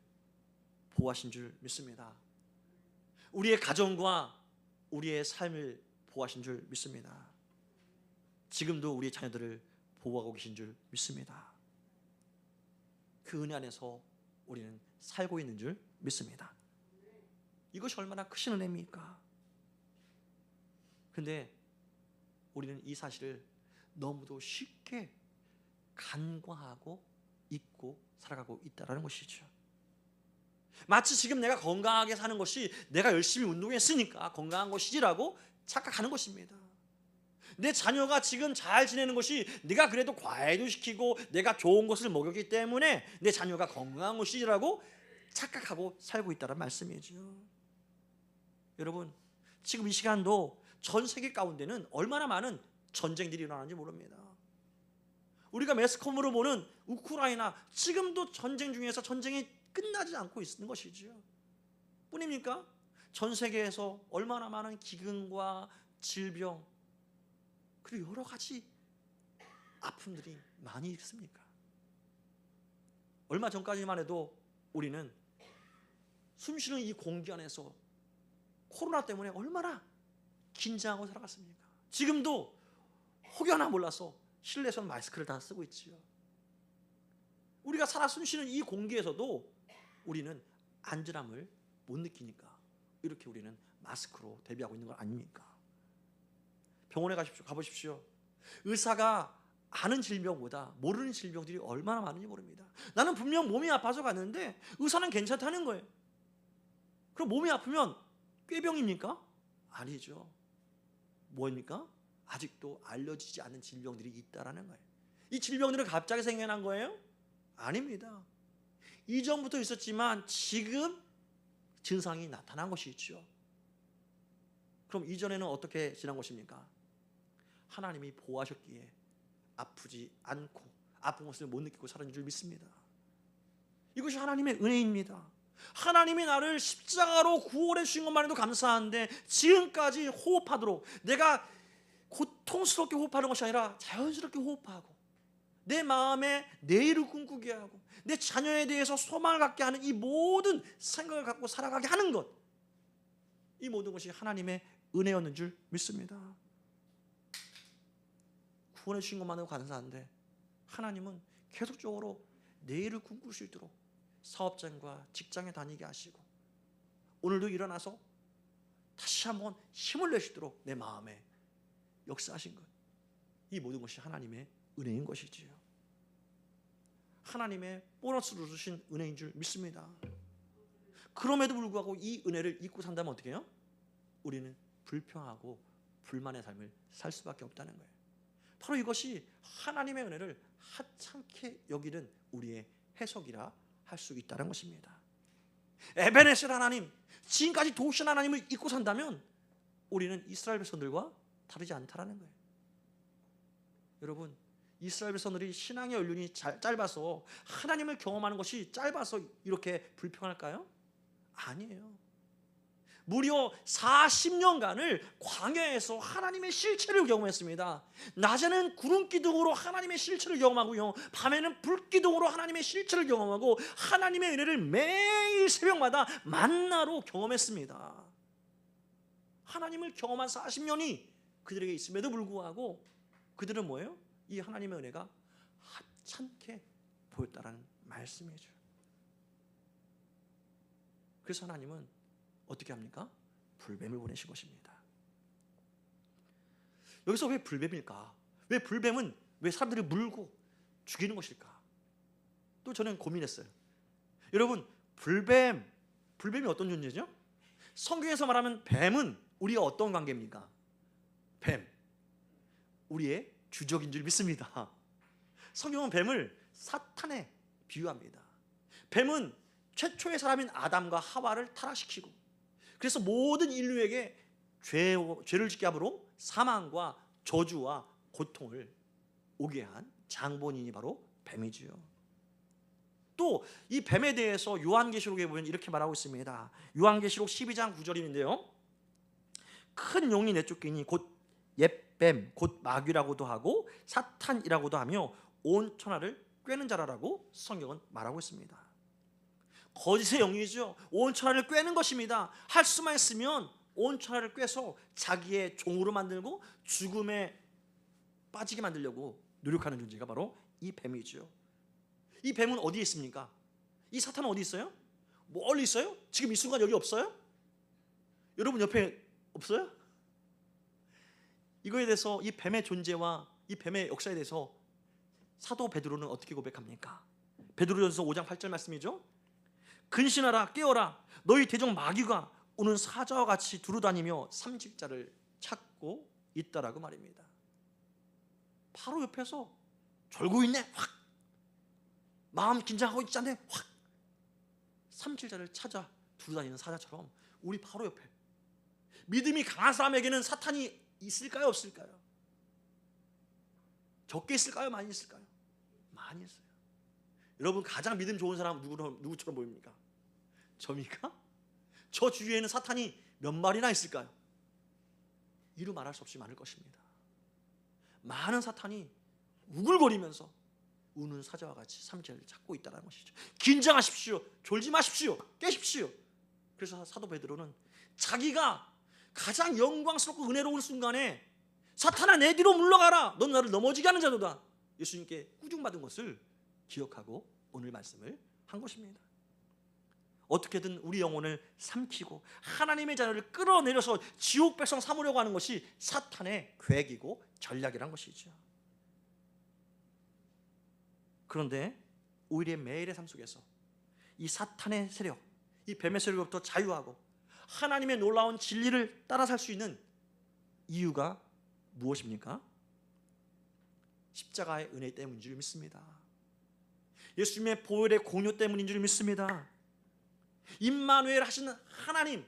S1: 보호하신 줄 믿습니다. 우리의 가정과 우리의 삶을 보호하신 줄 믿습니다. 지금도 우리의 자녀들을 보호하고 계신 줄 믿습니다. 그 은혜 안에서 우리는 살고 있는 줄 믿습니다. 이것이 얼마나 크신 은혜입니까? 그런데 우리는 이 사실을 너무도 쉽게 간과하고 잊고 살아가고 있다는 것이죠. 마치 지금 내가 건강하게 사는 것이 내가 열심히 운동했으니까 건강한 것이지라고 착각하는 것입니다. 내 자녀가 지금 잘 지내는 것이 내가 그래도 과외도 시키고 내가 좋은 것을 먹였기 때문에 내 자녀가 건강한 것이라고 착각하고 살고 있다는 말씀이죠. 여러분, 지금 이 시간도 전 세계 가운데는 얼마나 많은 전쟁들이 일어나는지 모릅니다. 우리가 매스컴으로 보는 우크라이나, 지금도 전쟁 중에서 전쟁이 끝나지 않고 있는 것이죠. 뿐입니까? 전 세계에서 얼마나 많은 기근과 질병, 그리고 여러 가지 아픔들이 많이 있습니까? 얼마 전까지만 해도 우리는 숨쉬는 이 공기 안에서 코로나 때문에 얼마나 긴장하고 살아갔습니까? 지금도 혹여나 몰라서 실내에서는 마스크를 다 쓰고 있지요. 우리가 살아 숨쉬는 이 공기에서도 우리는 안전함을 못 느끼니까 이렇게 우리는 마스크로 대비하고 있는 건 아닙니까? 병원에 가보십시오. 의사가 아는 질병보다 모르는 질병들이 얼마나 많은지 모릅니다. 나는 분명 몸이 아파서 갔는데 의사는 괜찮다는 거예요. 그럼 몸이 아프면 꾀병입니까? 아니죠. 뭐입니까? 아직도 알려지지 않은 질병들이 있다라는 거예요. 이 질병들은 갑자기 생겨난 거예요? 아닙니다. 이전부터 있었지만 지금 증상이 나타난 것이 있죠. 그럼 이전에는 어떻게 지난 것입니까? 하나님이 보호하셨기에 아프지 않고 아픈 것을 못 느끼고 살았는 줄 믿습니다. 이것이 하나님의 은혜입니다. 하나님이 나를 십자가로 구원해 주신 것만 해도 감사한데 지금까지 호흡하도록, 내가 고통스럽게 호흡하는 것이 아니라 자연스럽게 호흡하고 내 마음에 내일을 꿈꾸게 하고 내 자녀에 대해서 소망을 갖게 하는 이 모든 생각을 갖고 살아가게 하는 것, 이 모든 것이 하나님의 은혜였는 줄 믿습니다. 구원해 주신 것만으로 감사한데 하나님은 계속적으로 내일을 꿈꿀 수 있도록 사업장과 직장에 다니게 하시고 오늘도 일어나서 다시 한번 힘을 내시도록 내 마음에 역사하신 것, 이 모든 것이 하나님의 은혜인 것이지요. 하나님의 보너스로 주신 은혜인 줄 믿습니다. 그럼에도 불구하고 이 은혜를 잊고 산다면 어떻게 해요? 우리는 불평하고 불만의 삶을 살 수밖에 없다는 거예요. 바로 이것이 하나님의 은혜를 하찮게 여기는 우리의 해석이라 할 수 있다는 것입니다. 에베네셀 하나님, 지금까지 도우신 하나님을 잊고 산다면 우리는 이스라엘 백성들과 다르지 않다라는 거예요. 여러분, 이스라엘 백성들이 신앙의 연륜이 짧아서 하나님을 경험하는 것이 짧아서 이렇게 불평할까요? 아니에요. 무려 40년간을 광야에서 하나님의 실체를 경험했습니다. 낮에는 구름 기둥으로 하나님의 실체를 경험하고요, 밤에는 불 기둥으로 하나님의 실체를 경험하고 하나님의 은혜를 매일 새벽마다 만나로 경험했습니다. 하나님을 경험한 40년이 그들에게 있음에도 불구하고 그들은 뭐예요? 이 하나님의 은혜가 하찮게 보였다라는 말씀이죠. 그래서 하나님은 어떻게 합니까? 불뱀을 보내신 것입니다. 여기서 왜 불뱀일까? 왜 불뱀은 왜 사람들이 물고 죽이는 것일까? 또 저는 고민했어요. 여러분, 불뱀이 어떤 존재죠? 성경에서 말하면 뱀은 우리가 어떤 관계입니까? 뱀, 우리의 주적인 줄 믿습니다. 성경은 뱀을 사탄에 비유합니다. 뱀은 최초의 사람인 아담과 하와를 타락시키고, 그래서 모든 인류에게 죄를 짓게 함으로 사망과 저주와 고통을 오게 한 장본인이 바로 뱀이지요. 또 이 뱀에 대해서 요한계시록에 보면 이렇게 말하고 있습니다. 요한계시록 12장 9절인데요. 큰 용이 내쫓기니 곧 옛뱀 곧 마귀라고도 하고 사탄이라고도 하며 온 천하를 꿰는 자라라고 성경은 말하고 있습니다. 거짓의 영이죠. 온 천하를 꿰는 것입니다. 할 수만 있으면 온 천하를 꿰서 자기의 종으로 만들고 죽음에 빠지게 만들려고 노력하는 존재가 바로 이 뱀이죠. 이 뱀은 어디에 있습니까? 이 사탄은 어디 있어요? 멀리 있어요? 지금 이 순간 여기 없어요? 여러분 옆에 없어요? 이거에 대해서 이 뱀의 존재와 이 뱀의 역사에 대해서 사도 베드로는 어떻게 고백합니까? 베드로전서 5장 8절 말씀이죠. 근신하라 깨어라 너희 대적 마귀가 오는 사자와 같이 두루다니며 삼직자를 찾고 있다라고 말입니다. 바로 옆에서 졸고 있네. 확 마음 긴장하고 있지 않네. 확 삼직자를 찾아 두루다니는 사자처럼 우리 바로 옆에 믿음이 강한 사람에게는 사탄이 있을까요 없을까요? 적게 있을까요 많이 있을까요? 많이 있어요. 여러분 가장 믿음 좋은 사람 누구처럼 보입니까? 저입니까? 저 주위에는 사탄이 몇 마리나 있을까요? 이루 말할 수 없이 많을 것입니다. 많은 사탄이 우글거리면서 우는 사자와 같이 삼재를 찾고 있다는 것이죠. 긴장하십시오. 졸지 마십시오. 깨십시오. 그래서 사도 베드로는 자기가 가장 영광스럽고 은혜로운 순간에 사탄아 내 뒤로 물러가라. 넌 나를 넘어지게 하는 자도다. 예수님께 꾸중받은 것을 기억하고 오늘 말씀을 한 것입니다. 어떻게든 우리 영혼을 삼키고 하나님의 자녀를 끌어내려서 지옥 백성 삼으려고 하는 것이 사탄의 계획이고 전략이란 것이죠. 그런데 오히려 매일의 삶 속에서 이 사탄의 세력, 이 뱀의 세력으로부터 자유하고 하나님의 놀라운 진리를 따라 살 수 있는 이유가 무엇입니까? 십자가의 은혜 때문인 줄 믿습니다. 예수님의 보혈의 공효 때문인 줄 믿습니다. 임마누엘 하시는 하나님,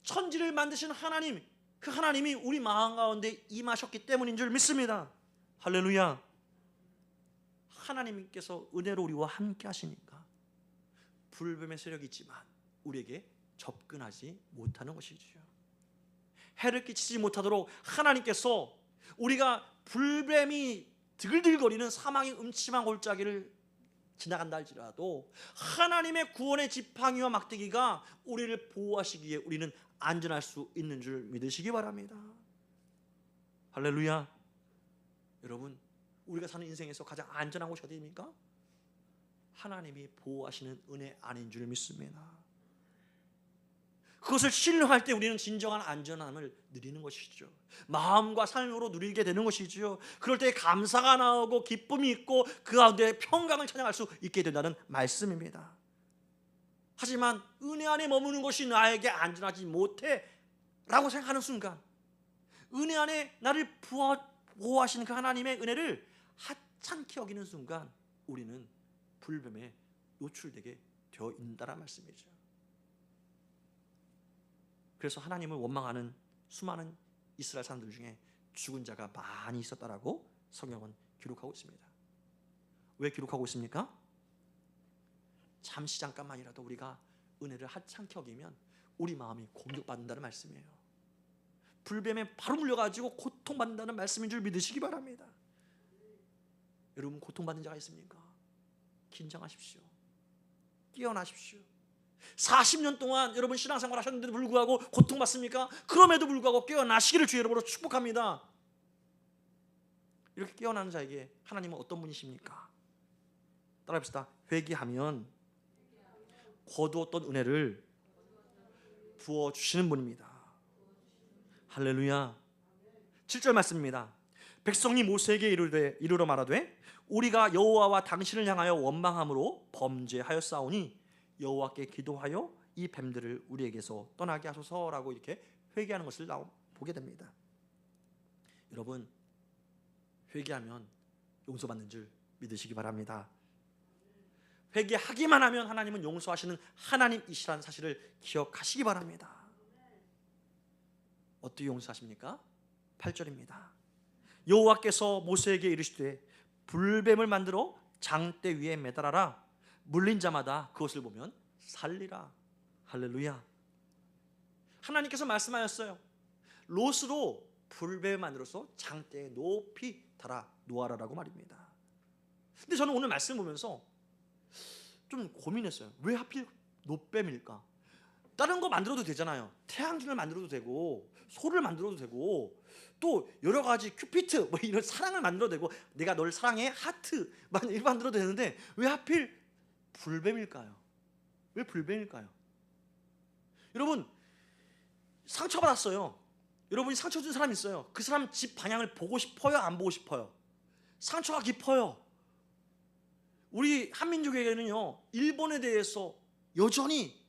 S1: 천지를 만드신 하나님, 그 하나님이 우리 마음 가운데 임하셨기 때문인 줄 믿습니다. 할렐루야. 하나님께서 은혜로 우리와 함께 하시니까 불뱀의 세력이 있지만 우리에게 접근하지 못하는 것이지요. 해를 끼치지 못하도록 하나님께서 우리가 불뱀이 드글드글거리는 사망의 음침한 골짜기를 지나간다 할지라도 하나님의 구원의 지팡이와 막대기가 우리를 보호하시기에 우리는 안전할 수 있는 줄 믿으시기 바랍니다. 할렐루야. 여러분, 우리가 사는 인생에서 가장 안전한 곳이 어디입니까? 하나님이 보호하시는 은혜 안인 줄 믿습니다. 그것을 신뢰할 때 우리는 진정한 안전함을 누리는 것이죠. 마음과 삶으로 누리게 되는 것이죠. 그럴 때 감사가 나오고 기쁨이 있고 그 가운데 평강을 찬양할 수 있게 된다는 말씀입니다. 하지만 은혜 안에 머무는 것이 나에게 안전하지 못해 라고 생각하는 순간, 은혜 안에 나를 보호하시는 그 하나님의 은혜를 하찮게 여기는 순간 우리는 불뱀에 노출되게 되어 있다는 말씀이죠. 그래서 하나님을 원망하는 수많은 이스라엘 사람들 중에 죽은 자가 많이 있었다라고 성경은 기록하고 있습니다. 왜 기록하고 있습니까? 잠시 잠깐만이라도 우리가 은혜를 하찮게 여기면 우리 마음이 공격받는다는 말씀이에요. 불뱀에 바로 물려가지고 고통받는다는 말씀인 줄 믿으시기 바랍니다. 여러분 고통받는 자가 있습니까? 긴장하십시오. 깨어나십시오. 40년 동안 여러분 신앙생활 하셨는데도 불구하고 고통받습니까? 그럼에도 불구하고 깨어나시기를 주의 이름으로 축복합니다. 이렇게 깨어나는 자에게 하나님은 어떤 분이십니까? 따라합시다. 회개하면 거두었던 은혜를 부어주시는 분입니다. 할렐루야. 7절 말씀입니다. 백성이 모세에게 이르러 말하되 우리가 여호와와 당신을 향하여 원망함으로 범죄하였사오니 여호와께 기도하여 이 뱀들을 우리에게서 떠나게 하소서라고 이렇게 회개하는 것을 보게 됩니다. 여러분, 회개하면 용서받는 줄 믿으시기 바랍니다. 회개하기만 하면 하나님은 용서하시는 하나님이시라는 사실을 기억하시기 바랍니다. 어떻게 용서하십니까? 8절입니다. 여호와께서 모세에게 이르시되 불뱀을 만들어 장대 위에 매달아라. 물린 자마다 그것을 보면 살리라. 할렐루야. 하나님께서 말씀하셨어요. 롯으로 불뱀을 만들어서 장대에 높이 달아 놓아라라고 말입니다. 근데 저는 오늘 말씀 보면서 좀 고민했어요. 왜 하필 놋뱀일까? 다른 거 만들어도 되잖아요. 태양신을 만들어도 되고 소를 만들어도 되고 또 여러 가지 큐피트 뭐 이런 사랑을 만들어도 되고 내가 널 사랑해 하트 이렇게 만들어도 되는데 왜 하필 불뱀일까요? 왜 불뱀일까요? 여러분, 상처받았어요. 여러분이 상처 준 사람 있어요. 그 사람 집 방향을 보고 싶어요? 안 보고 싶어요? 상처가 깊어요. 우리 한민족에게는요, 일본에 대해서 여전히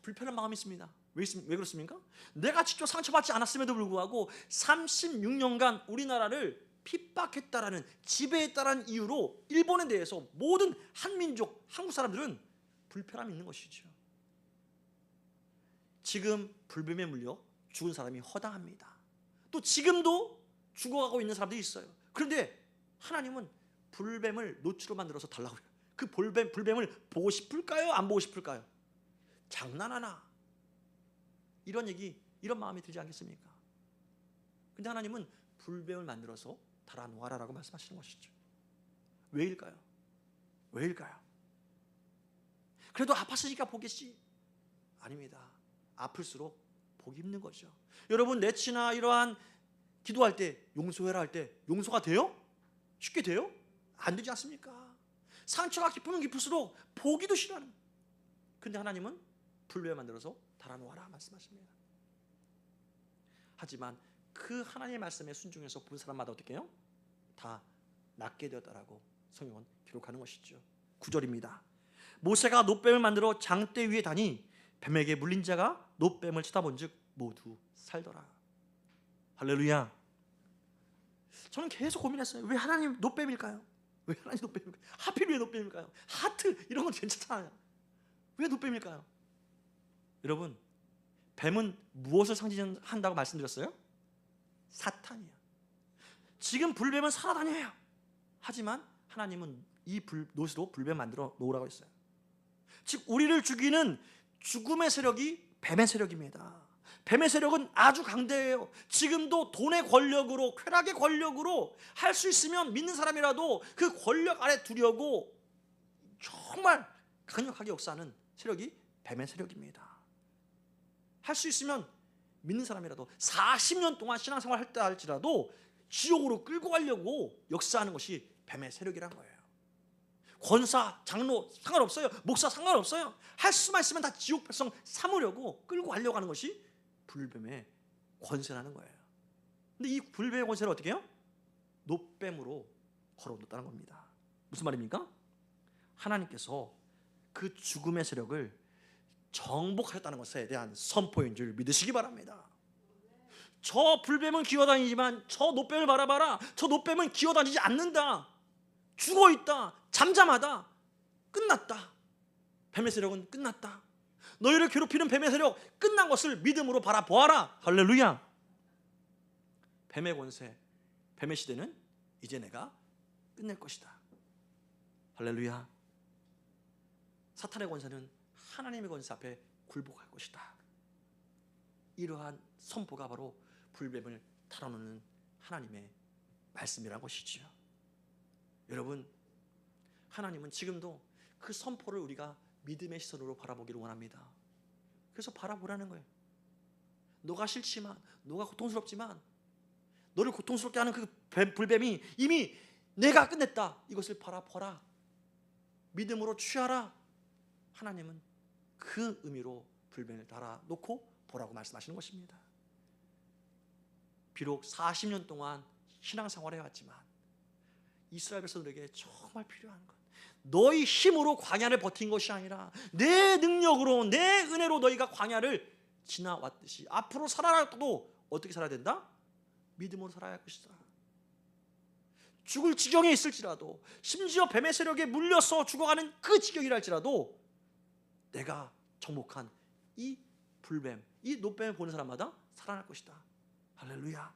S1: 불편한 마음이 있습니다. 왜 그렇습니까? 내가 직접 상처받지 않았음에도 불구하고 36년간 우리나라를 핍박했다라는, 지배했다라는 이유로 일본에 대해서 모든 한민족, 한국 사람들은 불편함이 있는 것이죠. 지금 불뱀에 물려 죽은 사람이 허다합니다. 또 지금도 죽어가고 있는 사람들이 있어요. 그런데 하나님은 불뱀을 노추로 만들어서 달라고 해요. 그 불뱀을 보고 싶을까요? 안 보고 싶을까요? 장난하나? 이런 마음이 들지 않겠습니까? 근데 하나님은 불뱀을 만들어서 달아놓아라라고 말씀하시는 것이죠. 왜일까요? 왜일까요? 그래도 아팠으니까 보겠지? 아닙니다. 아플수록 보기 힘든 거죠. 여러분, 내치나 이러한 기도할 때, 용서해라 할 때 용서가 돼요? 쉽게 돼요? 안 되지 않습니까? 상처가 깊으면 깊을수록 보기도 싫어하는 거예요. 근데 하나님은 불뱀 만들어서 달아놓아라 말씀하십니다. 하지만 그 하나님의 말씀에 순종해서 본 사람마다 어떻게 해요? 다 낫게 되었다라고 성경은 기록하는 것이죠. 9절입니다. 모세가 놋뱀을 만들어 장대 위에 다니 뱀에게 물린 자가 놋뱀을 쳐다본즉 모두 살더라. 할렐루야. 저는 계속 고민했어요. 왜 하나님 놋뱀일까요? 왜 하나님 놋뱀일까요? 하필 왜 놋뱀일까요? 하트 이런 건 괜찮잖아요. 왜 놋뱀일까요? 여러분, 뱀은 무엇을 상징한다고 말씀드렸어요? 사탄이야. 지금 불뱀은 살아다녀요. 하지만 하나님은 이 놋으로 불뱀 만들어 놓으라고 했어요. 즉 우리를 죽이는 죽음의 세력이 뱀의 세력입니다. 뱀의 세력은 아주 강대해요. 지금도 돈의 권력으로, 쾌락의 권력으로 할 수 있으면 믿는 사람이라도 그 권력 아래 두려고 정말 강력하게 역사하는 세력이 뱀의 세력입니다. 할 수 있으면 믿는 사람이라도 40년 동안 신앙생활 했다 할지라도 지옥으로 끌고 가려고 역사하는 것이 뱀의 세력이란 거예요. 권사, 장로 상관없어요. 목사 상관없어요. 할 수만 있으면 다 지옥 백성 삼으려고 끌고 가려고 하는 것이 불뱀의 권세라는 거예요. 근데 이 불뱀의 권세를 어떻게 해요? 놋뱀으로 걸어놓았다는 겁니다. 무슨 말입니까? 하나님께서 그 죽음의 세력을 정복하셨다는 것에 대한 선포인 줄 믿으시기 바랍니다. 저 불뱀은 기어다니지만 저 놋뱀을 바라봐라. 저 놋뱀은 기어다니지 않는다. 죽어있다. 잠잠하다. 끝났다. 뱀의 세력은 끝났다. 너희를 괴롭히는 뱀의 세력 끝난 것을 믿음으로 바라보아라. 할렐루야. 뱀의 권세, 뱀의 시대는 이제 내가 끝낼 것이다. 할렐루야. 사탄의 권세는 하나님의 권세 앞에 굴복할 것이다. 이러한 선포가 바로 불뱀을 탈아놓는 하나님의 말씀이라는 것이지요. 여러분, 하나님은 지금도 그 선포를 우리가 믿음의 시선으로 바라보기를 원합니다. 그래서 바라보라는 거예요. 너가 싫지만, 너가 고통스럽지만 너를 고통스럽게 하는 그 불뱀이 이미 내가 끝냈다. 이것을 바라보라. 믿음으로 취하라. 하나님은 그 의미로 불뱀을 달아놓고 보라고 말씀하시는 것입니다. 비록 40년 동안 신앙생활을 해왔지만 이스라엘 백성들에게 정말 필요한 것, 너희 힘으로 광야를 버틴 것이 아니라 내 능력으로, 내 은혜로 너희가 광야를 지나왔듯이 앞으로 살아가도 어떻게 살아야 된다? 믿음으로 살아야 할 것이다. 죽을 지경에 있을지라도, 심지어 뱀의 세력에 물려서 죽어가는 그 지경이라 할지라도 내가 정복한 이 불뱀, 이 노뱀을 보는 사람마다 살아날 것이다. 할렐루야.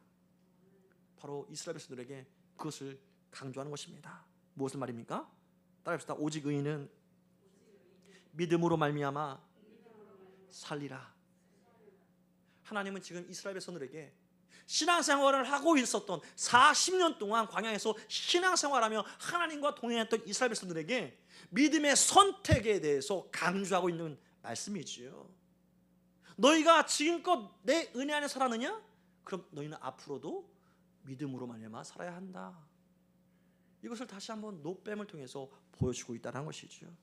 S1: 바로 이스라엘 백성들에게 그것을 강조하는 것입니다. 무엇을 말입니까? 따라합시다. 오직 의인은 믿음으로 말미암아 살리라. 하나님은 지금 이스라엘 백성들에게 신앙생활을 하고 있었던 40년 동안 광야에서 신앙생활하며 하나님과 동행했던 이스라엘 백성들에게 믿음의 선택에 대해서 강조하고 있는 말씀이지요. 너희가 지금껏 내 은혜 안에 살았느냐? 그럼 너희는 앞으로도 믿음으로 말미암아 살아야 한다. 이것을 다시 한번 노뱀을 통해서 보여주고 있다는 것이죠.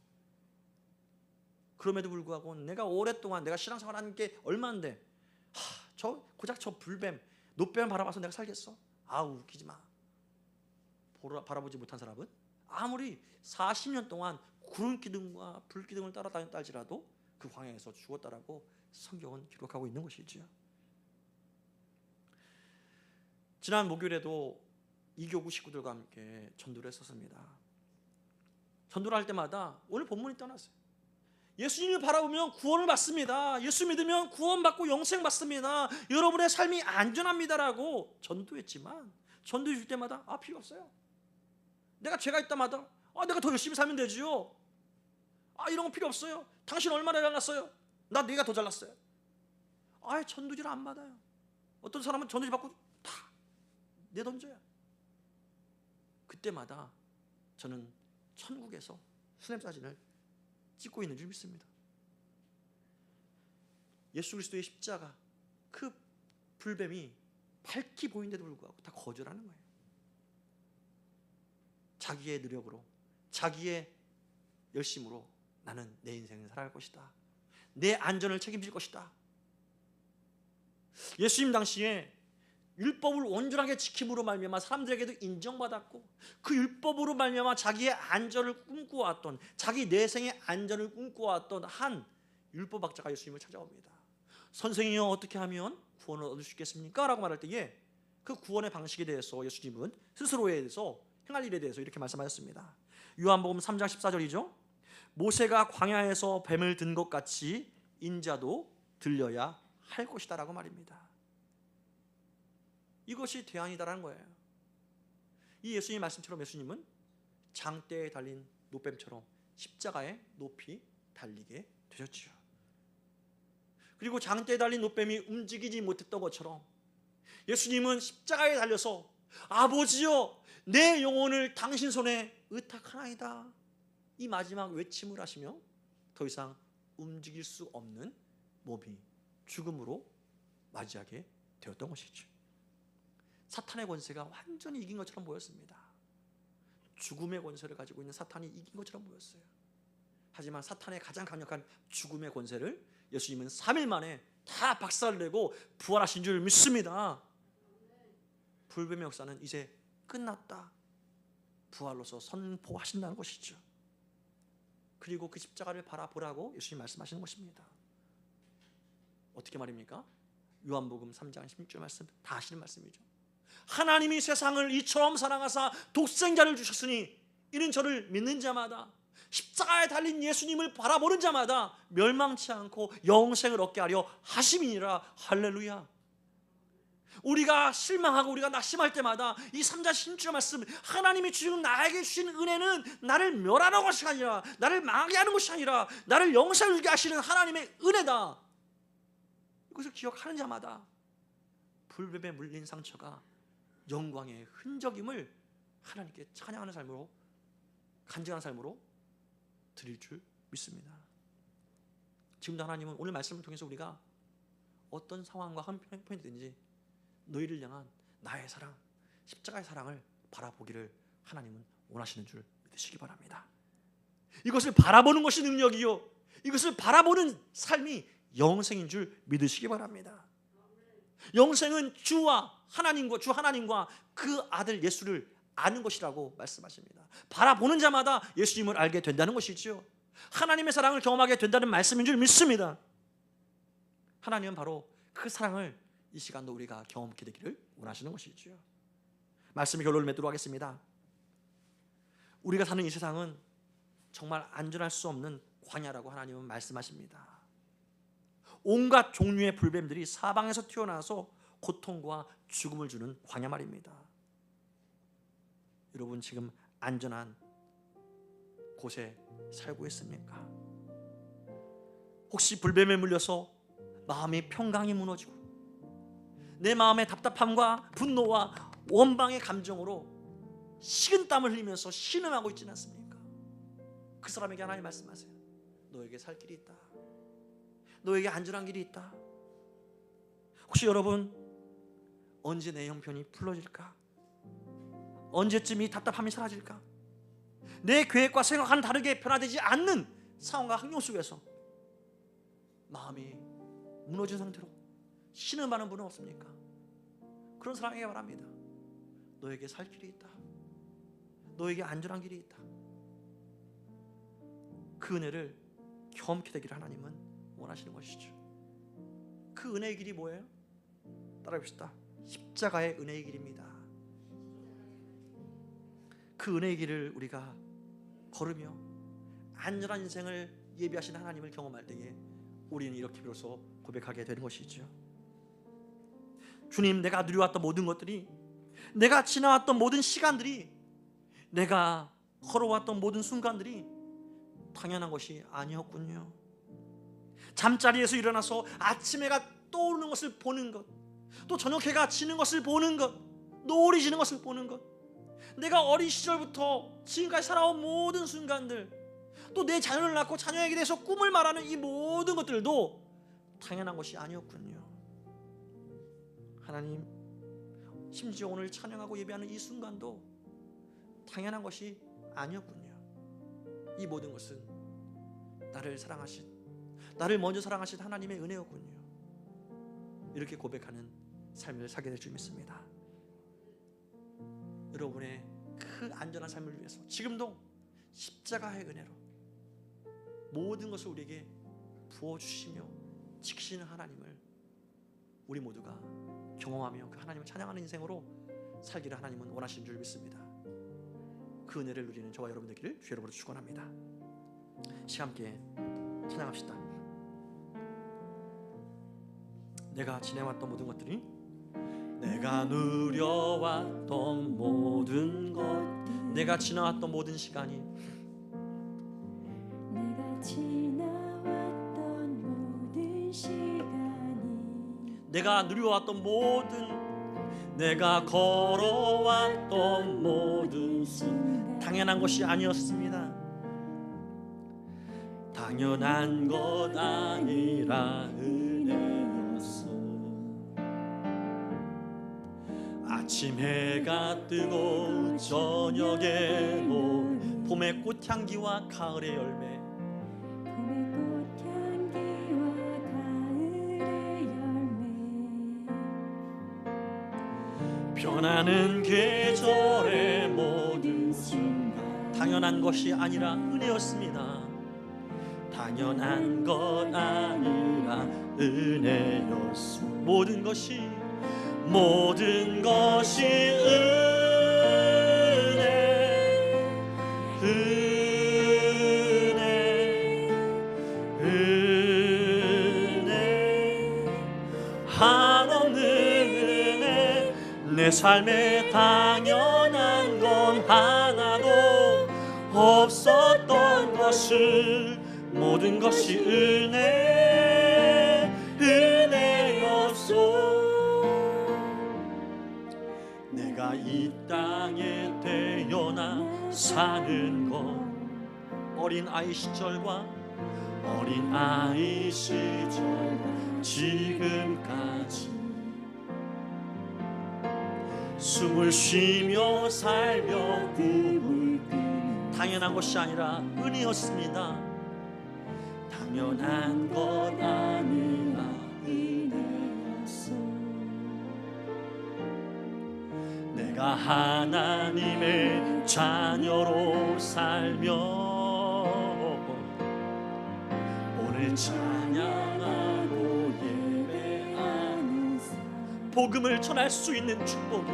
S1: 그럼에도 불구하고 내가 오랫동안 내가 신앙생활하는 게 얼마인데 고작 저 불뱀, 노뱀 바라봐서 내가 살겠어? 웃기지 마. 바라보지 못한 사람은 아무리 40년 동안 구름 기둥과 불 기둥을 따라다녔다 할지라도 그 광야에서 죽었다라고 성경은 기록하고 있는 것이죠. 지난 목요일에도 이교구 식구들과 함께 전도를 했었습니다. 전도를 할 때마다 오늘 본문이 떠났어요. 예수님을 바라보면 구원을 받습니다. 예수 믿으면 구원받고 영생 받습니다. 여러분의 삶이 안전합니다라고 전도했지만, 전도해 줄 때마다 필요 없어요. 내가 죄가 있다마다 내가 더 열심히 살면 되지요. 이런 건 필요 없어요. 당신 얼마나 잘났어요? 나 내가 더 잘났어요. 전도지를 안 받아요. 어떤 사람은 전도지 받고 다 내던져요. 그때마다 저는 천국에서 수냄 사진을 찍고 있는 줄 믿습니다. 예수 그리스도의 십자가, 그 불뱀이 밝히 보이는데도 불구하고 다 거절하는 거예요. 자기의 노력으로, 자기의 열심으로 나는 내 인생을 살아갈 것이다. 내 안전을 책임질 것이다. 예수님 당시에 율법을 온전하게 지킴으로 말미암아 사람들에게도 인정받았고, 그 율법으로 말미암아 자기의 안전을 꿈꿔왔던, 자기 내생의 안전을 꿈꿔왔던 한 율법학자가 예수님을 찾아옵니다. 선생님이요, 어떻게 하면 구원을 얻을 수 있겠습니까? 라고 말할 때에 그 구원의 방식에 대해서 예수님은 스스로에 대해서 행할 일에 대해서 이렇게 말씀하셨습니다. 요한복음 3장 14절이죠. 모세가 광야에서 뱀을 든 것 같이 인자도 들려야 할 것이다 라고 말입니다. 이것이 대안이다라는 거예요. 이 예수님 말씀처럼 예수님은 장대에 달린 노뱀처럼 십자가에 높이 달리게 되셨지요. 그리고 장대에 달린 노뱀이 움직이지 못했던 것처럼 예수님은 십자가에 달려서 아버지여 내 영혼을 당신 손에 의탁하나이다, 이 마지막 외침을 하시며 더 이상 움직일 수 없는 몸이 죽음으로 맞이하게 되었던 것이죠. 사탄의 권세가 완전히 이긴 것처럼 보였습니다. 죽음의 권세를 가지고 있는 사탄이 이긴 것처럼 보였어요. 하지만 사탄의 가장 강력한 죽음의 권세를 예수님은 3일 만에 다 박살내고 부활하신 줄 믿습니다. 불뱀의 역사는 이제 끝났다, 부활로서 선포하신다는 것이죠. 그리고 그 십자가를 바라보라고 예수님 말씀하시는 것입니다. 어떻게 말입니까? 요한복음 3장 16절 말씀 다 하시는 말씀이죠. 하나님이 세상을 이처럼 사랑하사 독생자를 주셨으니 이는 저를 믿는 자마다, 십자가에 달린 예수님을 바라보는 자마다 멸망치 않고 영생을 얻게 하려 하심이니라. 할렐루야. 우리가 실망하고 우리가 낙심할 때마다 이 3장 16절 말씀, 하나님이 지금 나에게 주신 은혜는 나를 멸하는 것이 아니라, 나를 망하게 하는 것이 아니라 나를 영생을 주게 하시는 하나님의 은혜다. 이것을 기억하는 자마다 불뱀에 물린 상처가 영광의 흔적임을 하나님께 찬양하는 삶으로, 간증하는 삶으로 드릴 줄 믿습니다. 지금도 하나님은 오늘 말씀을 통해서 우리가 어떤 상황과 형편이든지 너희를 향한 나의 사랑, 십자가의 사랑을 바라보기를 하나님은 원하시는 줄 믿으시기 바랍니다. 이것을 바라보는 것이 능력이요, 이것을 바라보는 삶이 영생인 줄 믿으시기 바랍니다. 영생은 주와 하나님과 주 하나님과 그 아들 예수를 아는 것이라고 말씀하십니다. 바라보는 자마다 예수님을 알게 된다는 것이죠. 하나님의 사랑을 경험하게 된다는 말씀인 줄 믿습니다. 하나님은 바로 그 사랑을 이 시간도 우리가 경험하게 되기를 원하시는 것이죠. 말씀의 결론을 맺도록 하겠습니다. 우리가 사는 이 세상은 정말 안전할 수 없는 광야라고 하나님은 말씀하십니다. 온갖 종류의 불뱀들이 사방에서 튀어나와서 고통과 죽음을 주는 광야 말입니다. 여러분 지금 안전한 곳에 살고 있습니까? 혹시 불뱀에 물려서 마음의 평강이 무너지고 내 마음의 답답함과 분노와 원망의 감정으로 식은땀을 흘리면서 신음하고 있지는 않습니까? 그 사람에게 하나님 말씀하세요. 너에게 살 길이 있다. 너에게 안전한 길이 있다. 혹시 여러분 언제 내 형편이 풀어질까? 언제쯤 이 답답함이 사라질까? 내 계획과 생각과는 다르게 변화되지 않는 상황과 환경 속에서 마음이 무너진 상태로 신음하는 분은 없습니까? 그런 사람에게 말합니다. 너에게 살 길이 있다. 너에게 안전한 길이 있다. 그 은혜를 경험케 되기를 하나님은 원하시는 것이죠. 그 은혜의 길이 뭐예요? 따라해봅시다. 십자가의 은혜의 길입니다. 그 은혜의 길을 우리가 걸으며 안전한 인생을 예비하신 하나님을 경험할 때에 우리는 이렇게 비로소 고백하게 되는 것이죠. 주님, 내가 누려왔던 모든 것들이, 내가 지나왔던 모든 시간들이, 내가 걸어왔던 모든 순간들이 당연한 것이 아니었군요. 잠자리에서 일어나서 아침 해가 떠오르는 것을 보는 것, 또 저녁 해가 지는 것을 보는 것, 노을이 지는 것을 보는 것, 내가 어린 시절부터 지금까지 살아온 모든 순간들, 또 내 자녀를 낳고 자녀에게 대해서 꿈을 말하는 이 모든 것들도 당연한 것이 아니었군요. 하나님, 심지어 오늘 찬양하고 예배하는 이 순간도 당연한 것이 아니었군요. 이 모든 것은 나를 사랑하신, 나를 먼저 사랑하신 하나님의 은혜였군요. 이렇게 고백하는 삶을 살게 될 줄 믿습니다. 여러분의 그 안전한 삶을 위해서 지금도 십자가의 은혜로 모든 것을 우리에게 부어주시며 지키시는 하나님을 우리 모두가 경험하며 그 하나님을 찬양하는 인생으로 살기를 하나님은 원하시는 줄 믿습니다. 그 은혜를 누리는 저와 여러분 되기를 주의 이름으로 축원합니다. 시간 함께 찬양합시다. 내가 지내왔던 모든 것들이, 내가 누려왔던 모든 것, 내가 지나왔던 모든 시간이,
S5: 내가 지나왔던 모든 시간이,
S1: 내가 누려왔던 모든, 내가 걸어왔던 모든
S5: 순간
S1: 당연한 것이 아니었습니다. 당연한 것 아니라 은혜였어. 아침 해가 뜨고 저녁에도 봄의 꽃향기와 가을의 열매,
S5: 봄의 꽃향기와 가을의 열매,
S1: 변하는 계절의 모든
S5: 순간
S1: 당연한 것이 아니라 은혜였습니다. 당연한 것 아니라 은혜였소. 모든 것이 은혜 한없는 은혜. 내 삶에 당연한 건 하나도 없었던 것을, 모든 것이 은혜였소. 내가 이 땅에 태어나 사는 것, 어린 아이 시절과 어린 아이 시절과 지금까지 숨을 쉬며 살며 꿈을 꾸며 당연한 것이 아니라 은혜였습니다. 당연한 것 아니라
S5: 은혜였소.
S1: 내가 하나님의 자녀로 살며 오늘 찬양하고 예배하는 복음을 전할 수 있는 축복이,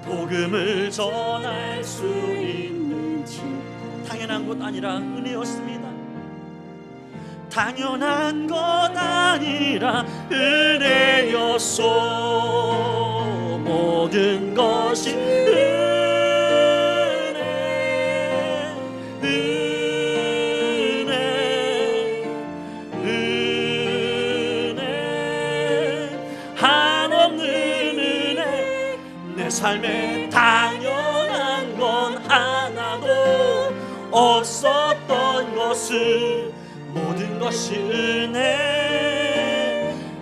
S1: 복음을 전할 수 있는 축복, 당연한 것 아니라 은혜였습니다. 당연한 것 아니라 은혜였소. 모든 것이 은혜, 한없는 은혜. 내 삶에 당연한 건 하나도 없었던 것을 모든 것이 은혜,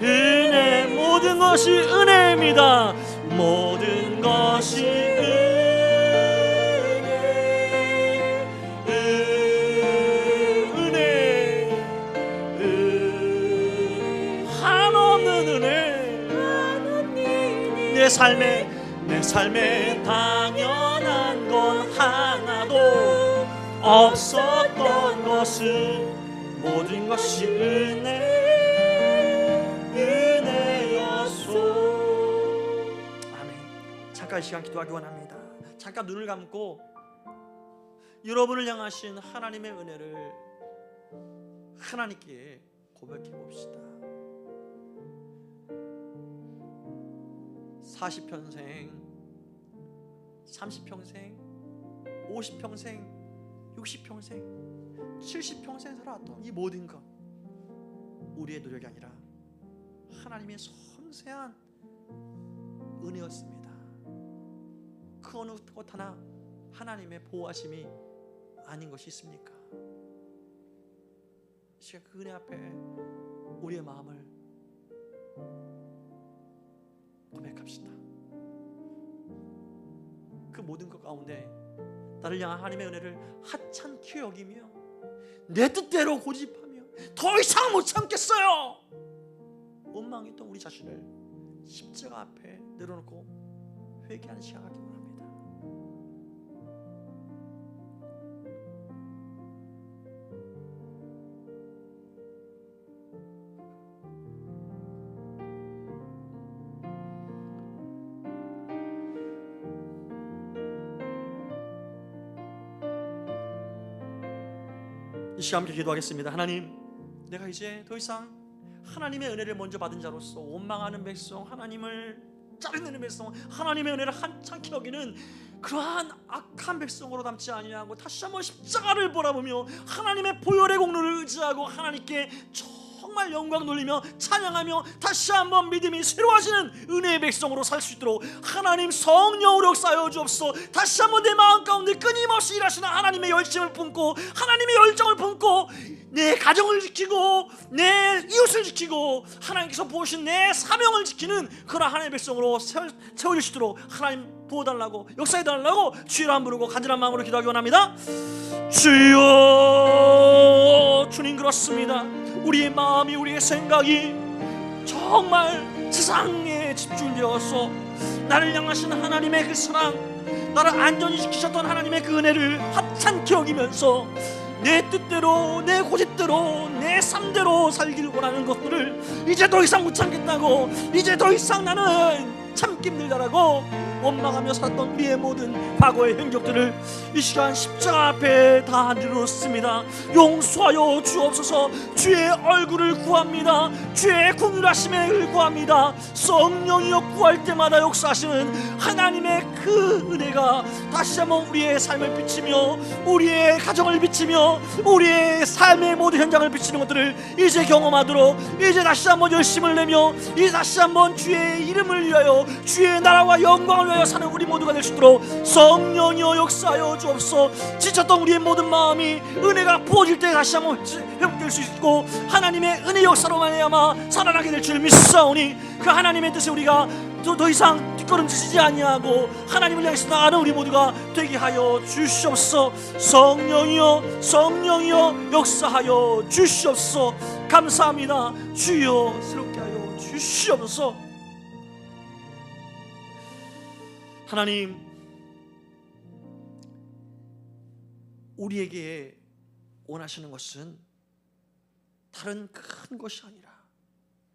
S1: 은혜, 모든 것이 은혜입니다. 모든 것이 은혜, 은혜, 한없는 은혜. 내 삶에 당연한 건 하나도 없었던 것을 모든 것이 은혜였소. 아멘. 잠깐 시간 기도하기 원합니다. 잠깐 눈을 감고 여러분을 향하신 하나님의 은혜를 하나님께 고백해 봅시다. 40평생, 30평생, 50평생, 60평생, 70평생 살아왔던 이 모든 것, 우리의 노력이 아니라 하나님의 섬세한 은혜였습니다. 그 어느 것 하나 하나님의 보호하심이 아닌 것이 있습니까? 시간 그 은혜 앞에 우리의 마음을 고백합시다. 그 모든 것 가운데 나를 향한 하나님의 은혜를 하찮게 여기며 내 뜻대로 고집하며 더 이상 못 참겠어요 원망했던 우리 자신을 십자가 앞에 내려놓고 회개하는 시간 갖기 원합니다. 이 시간 함께 기도하겠습니다. 하나님, 내가 이제 더 이상 하나님의 은혜를 먼저 받은 자로서 원망하는 백성, 하나님을 짜증내는 백성, 하나님의 은혜를 한창케 여기는 그러한 악한 백성으로 남지 아니하고 다시 한번 십자가를 바라보며 하나님의 보혈의 공로를 의지하고 하나님께 정말 영광 돌리며 찬양하며 다시 한번 믿음이 새로워지는 은혜의 백성으로 살 수 있도록 하나님 성령으로 역사하여 주옵소서. 다시 한번 내 마음 가운데 끊임없이 일하시는 하나님의 열심을 품고 하나님의 열정을 품고 내 가정을 지키고 내 이웃을 지키고 하나님께서 부으신 내 사명을 지키는 그런 하나님의 백성으로 세워주시도록 하나님 부어달라고 역사해달라고 주의 이름 부르고 간절한 마음으로 기도하기 원합니다. 주여, 주님 그렇습니다. 우리의 마음이, 우리의 생각이 정말 세상에 집중되어서 나를 향하신 하나님의 그 사랑, 나를 안전히 지키셨던 하나님의 그 은혜를 하찮게 여기면서 내 뜻대로, 내 고집대로, 내 삶대로 살기를 원하는 것들을 이제 더 이상 못 참겠다고, 이제 더 이상 나는 참기 힘들다라고 원망하며 살았던 우리의 모든 과거의 행적들을 이 시간 십자가 앞에 다 내려놓습니다. 용서하여 주옵소서. 주의 얼굴을 구합니다. 주의 긍휼하심을 구합니다. 성령이여 구할 때마다 역사하시는 하나님의 그 은혜가 다시 한번 우리의 삶을 비치며 우리의 가정을 비치며 우리의 삶의 모든 현장을 비치는 것들을 이제 경험하도록 이제 다시 한번 열심을 내며 이제 다시 한번 주의 이름을 위하여 주의 나라와 영광을 위하여 사는 우리 모두가 될 수 있도록 성령이여 역사하여 주옵소서. 지쳤던 우리의 모든 마음이 은혜가 부어질 때 다시 한번 회복될 수 있고 하나님의 은혜 역사로 말미암아 살아나게 될 줄 믿사오니 그 하나님의 뜻에 우리가 더 이상 뒷걸음지지 아니하고 하나님을 향해서 나아가는 우리 모두가 되게 하여 주시옵소서. 성령이여, 성령이여 역사하여 주시옵소서. 감사합니다. 주여 새롭게 하여 주시옵소서. 하나님, 우리에게 원하시는 것은 다른 큰 것이 아니라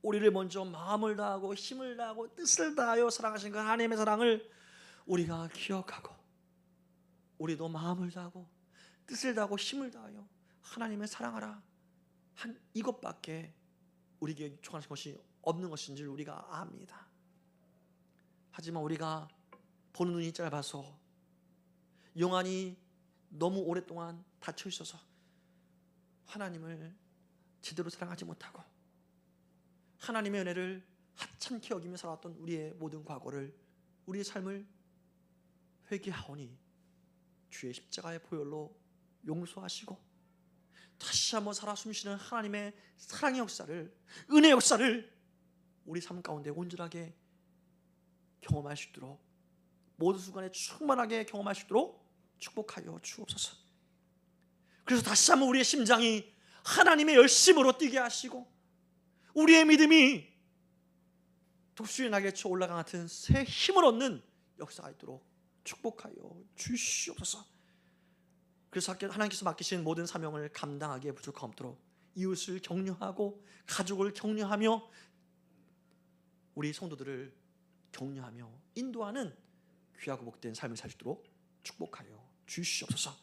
S1: 우리를 먼저 마음을 다하고 힘을 다하고 뜻을 다하여 사랑하신 그 하나님의 사랑을 우리가 기억하고, 우리도 마음을 다하고 뜻을 다하고 힘을 다하여 하나님을 사랑하라 한 이것밖에 우리에게 요청하신 것이 없는 것인 줄 우리가 압니다. 하지만 우리가 보는 눈이 짧아서 영안이 너무 오랫동안 닫혀 있어서 하나님을 제대로 사랑하지 못하고 하나님의 은혜를 하찮게 여기며 살았던 우리의 모든 과거를, 우리의 삶을 회개하오니 주의 십자가의 보혈로 용서하시고 다시 한번 살아 숨쉬는 하나님의 사랑의 역사를, 은혜 역사를 우리 삶 가운데 온전하게 경험할 수 있도록, 모든 순간에 충만하게 경험할 수 있도록 축복하여 주옵소서. 그래서 다시 한번 우리의 심장이 하나님의 열심으로 뛰게 하시고 우리의 믿음이 독수리 날개쳐 올라간 같은 새 힘을 얻는 역사가 있도록 축복하여 주시옵소서. 그래서 하나님께서 맡기신 모든 사명을 감당하기에 부족함 없도록 이웃을 격려하고 가족을 격려하며 우리 성도들을 격려하며 인도하는 귀하고 복된 삶을 살 수 있도록 축복하여 주시옵소서.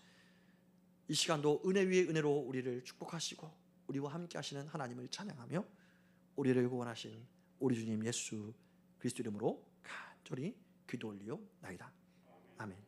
S1: 이 시간도 은혜 위에 은혜로 우리를 축복하시고 우리와 함께 하시는 하나님을 찬양하며 우리를 구원하신 우리 주님 예수 그리스도 이름으로 간절히 기도 올리옵나이다. 아멘.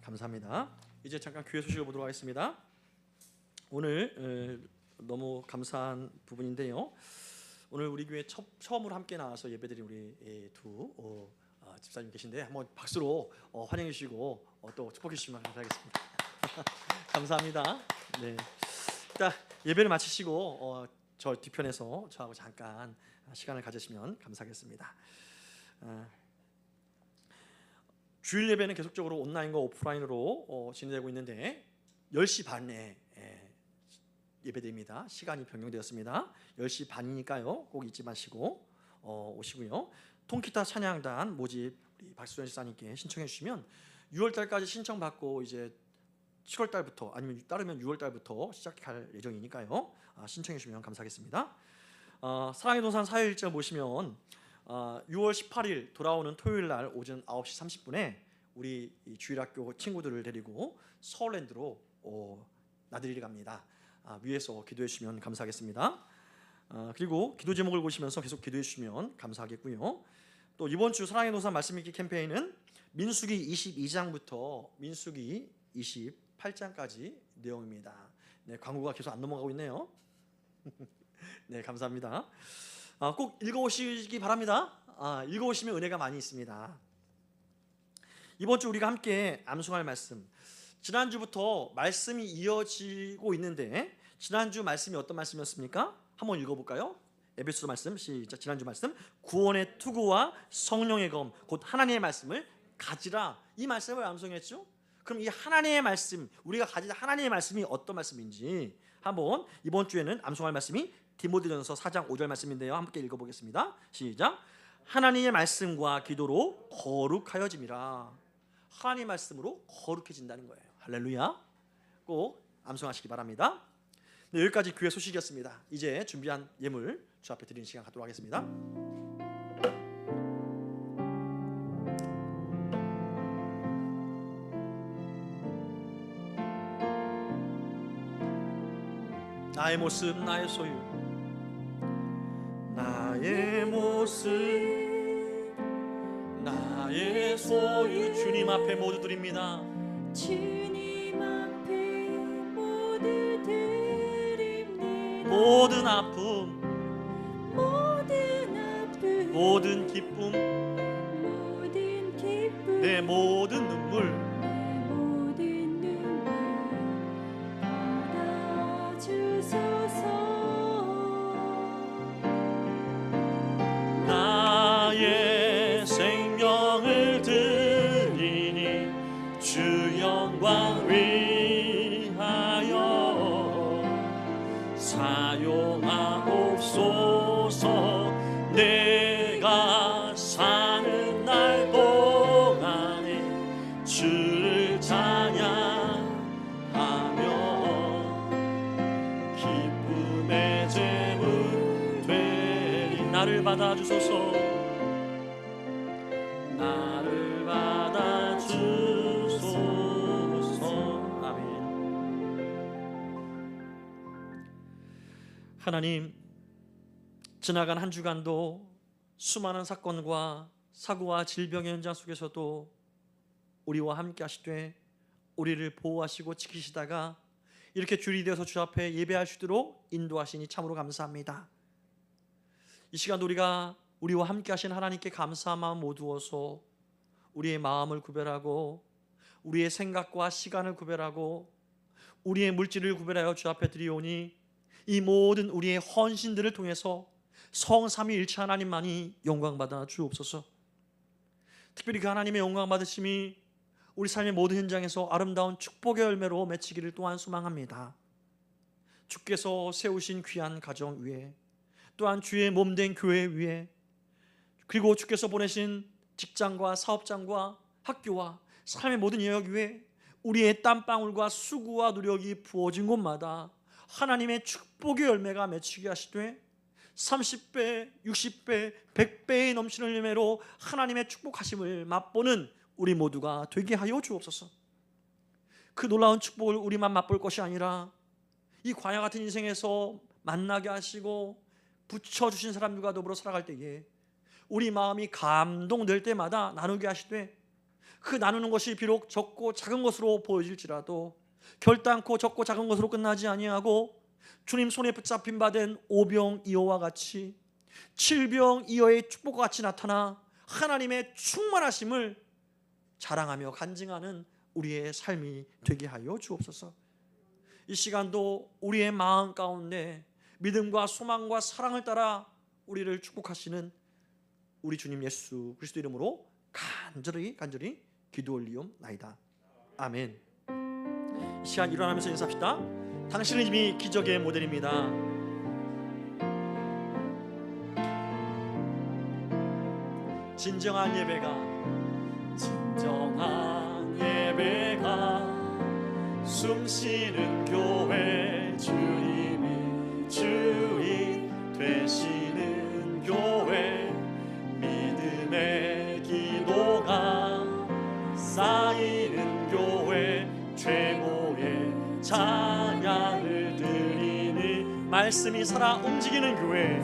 S1: 감사합니다. 이제 잠깐 교회 소식을 보도록 하겠습니다. 오늘 너무 감사한 부분인데요. 오늘 우리 교회 처음으로 함께 나와서 예배드린 우리 두 집사님 계신데 한번 박수로 환영해 주시고 또 축복해 주시면 감사하겠습니다. 감사합니다. 네, 일단 예배를 마치시고 저 뒤편에서 저하고 잠깐 시간을 가지시면 감사하겠습니다. 주일 예배는 계속적으로 온라인과 오프라인으로 진행되고 있는데 10시 반에 예배드립니다. 시간이 변경되었습니다. 10시 반이니까요. 꼭 잊지 마시고 오시고요. 통기타 찬양단 모집 우리 박수현 집사님께 신청해 주시면 6월달까지 신청받고 이제 7월달부터 아니면 따르면 6월달부터 시작할 예정이니까요. 신청해 주시면 감사하겠습니다. 사랑의 동산 사회일자 모시면 6월 18일 돌아오는 토요일 날 오전 9시 30분에 우리 주일학교 친구들을 데리고 서울랜드로 나들이를 갑니다. 위에서 기도해 주시면 감사하겠습니다. 그리고 기도 제목을 보시면서 계속 기도해 주시면 감사하겠고요. 또 이번 주 사랑의 동산 말씀 읽기 캠페인은 민수기 22장부터 민수기 28장까지 내용입니다. 네, 광고가 계속 안 넘어가고 있네요. 네, 감사합니다. 꼭 읽어오시기 바랍니다. 읽어오시면 은혜가 많이 있습니다. 이번 주 우리가 함께 암송할 말씀, 지난주부터 말씀이 이어지고 있는데 지난주 말씀이 어떤 말씀이었습니까? 한번 읽어볼까요? 에베소서 말씀 시작. 지난주 말씀, 구원의 투구와 성령의 검 곧 하나님의 말씀을 가지라, 이 말씀을 암송했죠. 그럼 이 하나님의 말씀, 우리가 가진 하나님의 말씀이 어떤 말씀인지 한번 이번 주에는 암송할 말씀이 디모데전서 4장 5절 말씀인데요. 함께 읽어보겠습니다. 시작. 하나님의 말씀과 기도로 거룩하여짐이라. 하나님의 말씀으로 거룩해진다는 거예요. 할렐루야. 꼭 암송하시기 바랍니다. 네, 여기까지 교회 소식이었습니다. 이제 준비한 예물 주 앞에 드리는 시간 갖도록 하겠습니다. 나의 모습 나의 소유, 나의 모습 나의 소유 주님 앞에 모두 드립니다.
S5: 주님 앞에 모두 드립니다.
S1: 모든 아픔 모든 기쁨 내 모든 눈물
S5: 받아주소서.
S1: 나의 나를 받아주소서. 나를 받아주소서. 아멘. 하나님, 지나간 한 주간도 수많은 사건과 사고와 질병의 현장 속에서도 우리와 함께 하시되 우리를 보호하시고 지키시다가 이렇게 주일이 되어서 주 앞에 예배할 수 있도록 인도하시니 참으로 감사합니다. 이 시간도 우리와 함께 하신 하나님께 감사한 마음 모두어서 우리의 마음을 구별하고 우리의 생각과 시간을 구별하고 우리의 물질을 구별하여 주 앞에 드리오니 이 모든 우리의 헌신들을 통해서 성삼위일체 하나님만이 영광받아 주옵소서. 특별히 그 하나님의 영광 받으심이 우리 삶의 모든 현장에서 아름다운 축복의 열매로 맺히기를 또한 소망합니다. 주께서 세우신 귀한 가정 위에, 또한 주의 몸된 교회 위에, 그리고 주께서 보내신 직장과 사업장과 학교와 삶의 모든 영역 위에 우리의 땀방울과 수고와 노력이 부어진 곳마다 하나님의 축복의 열매가 맺히게 하시되 30배, 60배, 100배의 넘치는 열매로 하나님의 축복하심을 맛보는 우리 모두가 되게 하여 주옵소서. 그 놀라운 축복을 우리만 맛볼 것이 아니라 이 광야 같은 인생에서 만나게 하시고 붙여주신 사람들과 더불어 살아갈 때에 우리 마음이 감동될 때마다 나누게 하시되 그 나누는 것이 비록 적고 작은 것으로 보여질지라도 결단코 적고 작은 것으로 끝나지 아니하고 주님 손에 붙잡힌 바 된 오병이어와 같이 칠병이어의 축복과 같이 나타나 하나님의 충만하심을 자랑하며 간증하는 우리의 삶이 되게 하여 주옵소서. 이 시간도 우리의 마음 가운데 믿음과 소망과 사랑을 따라 우리를 축복하시는 우리 주님 예수 그리스도 이름으로 간절히 기도 올리옵나이다. 아멘. 이 시간 일어나면서 인사합시다. 당신은 이미 기적의 모델입니다. 진정한 예배가 숨쉬는 교회, 주님이 주인 되시는 교회, 믿음의 기도가 쌓이는 교회, 최고의 찬양을 드리는 말씀이 살아 움직이는 교회,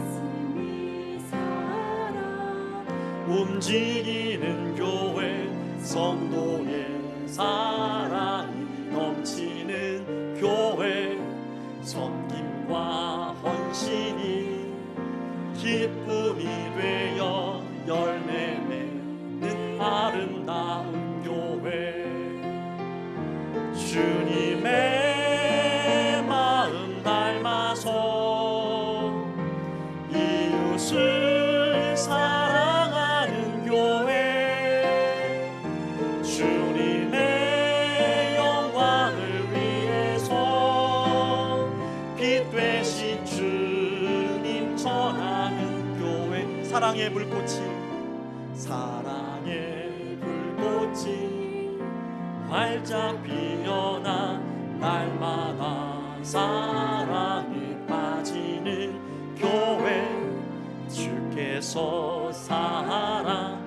S1: 움직이는 교회, 성도의 사랑이 넘치는 교회, 섬김과 헌신이 기쁨이 되어 열매 맺는 아름다운 교회, 주님의 마음 닮아서 이웃을 사랑하는 교회, 주님의 영광을 위해서 빛 되신 주님 전하는 교회, 사랑의 불꽃이 활짝 피어나 날마다 사랑에 빠지는 교회, 주께서 사랑하는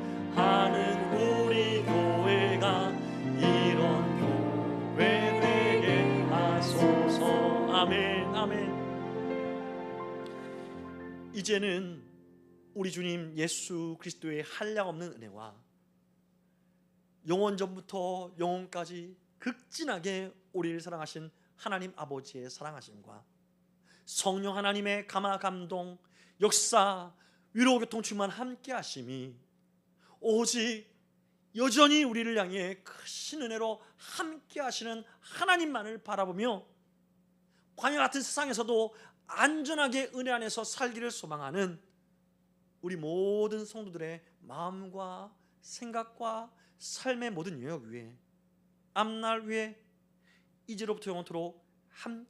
S1: 우리 교회가 이런 교회 되게 하소서. 아멘. 아멘. 이제는 우리 주님 예수 그리스도의 한량없는 은혜와 영원 전부터 영원까지 극진하게 우리를 사랑하신 하나님 아버지의 사랑하심과 성령 하나님의 감화 감동 역사 위로 교통 충만 함께 하심이 오직 여전히 우리를 향해 크신 은혜로 함께 하시는 하나님만을 바라보며 광야 같은 세상에서도 안전하게 은혜 안에서 살기를 소망하는 우리 모든 성도들의 마음과 생각과 삶의 모든 영역 위에 앞날 위에 이제로부터 영원토록 함께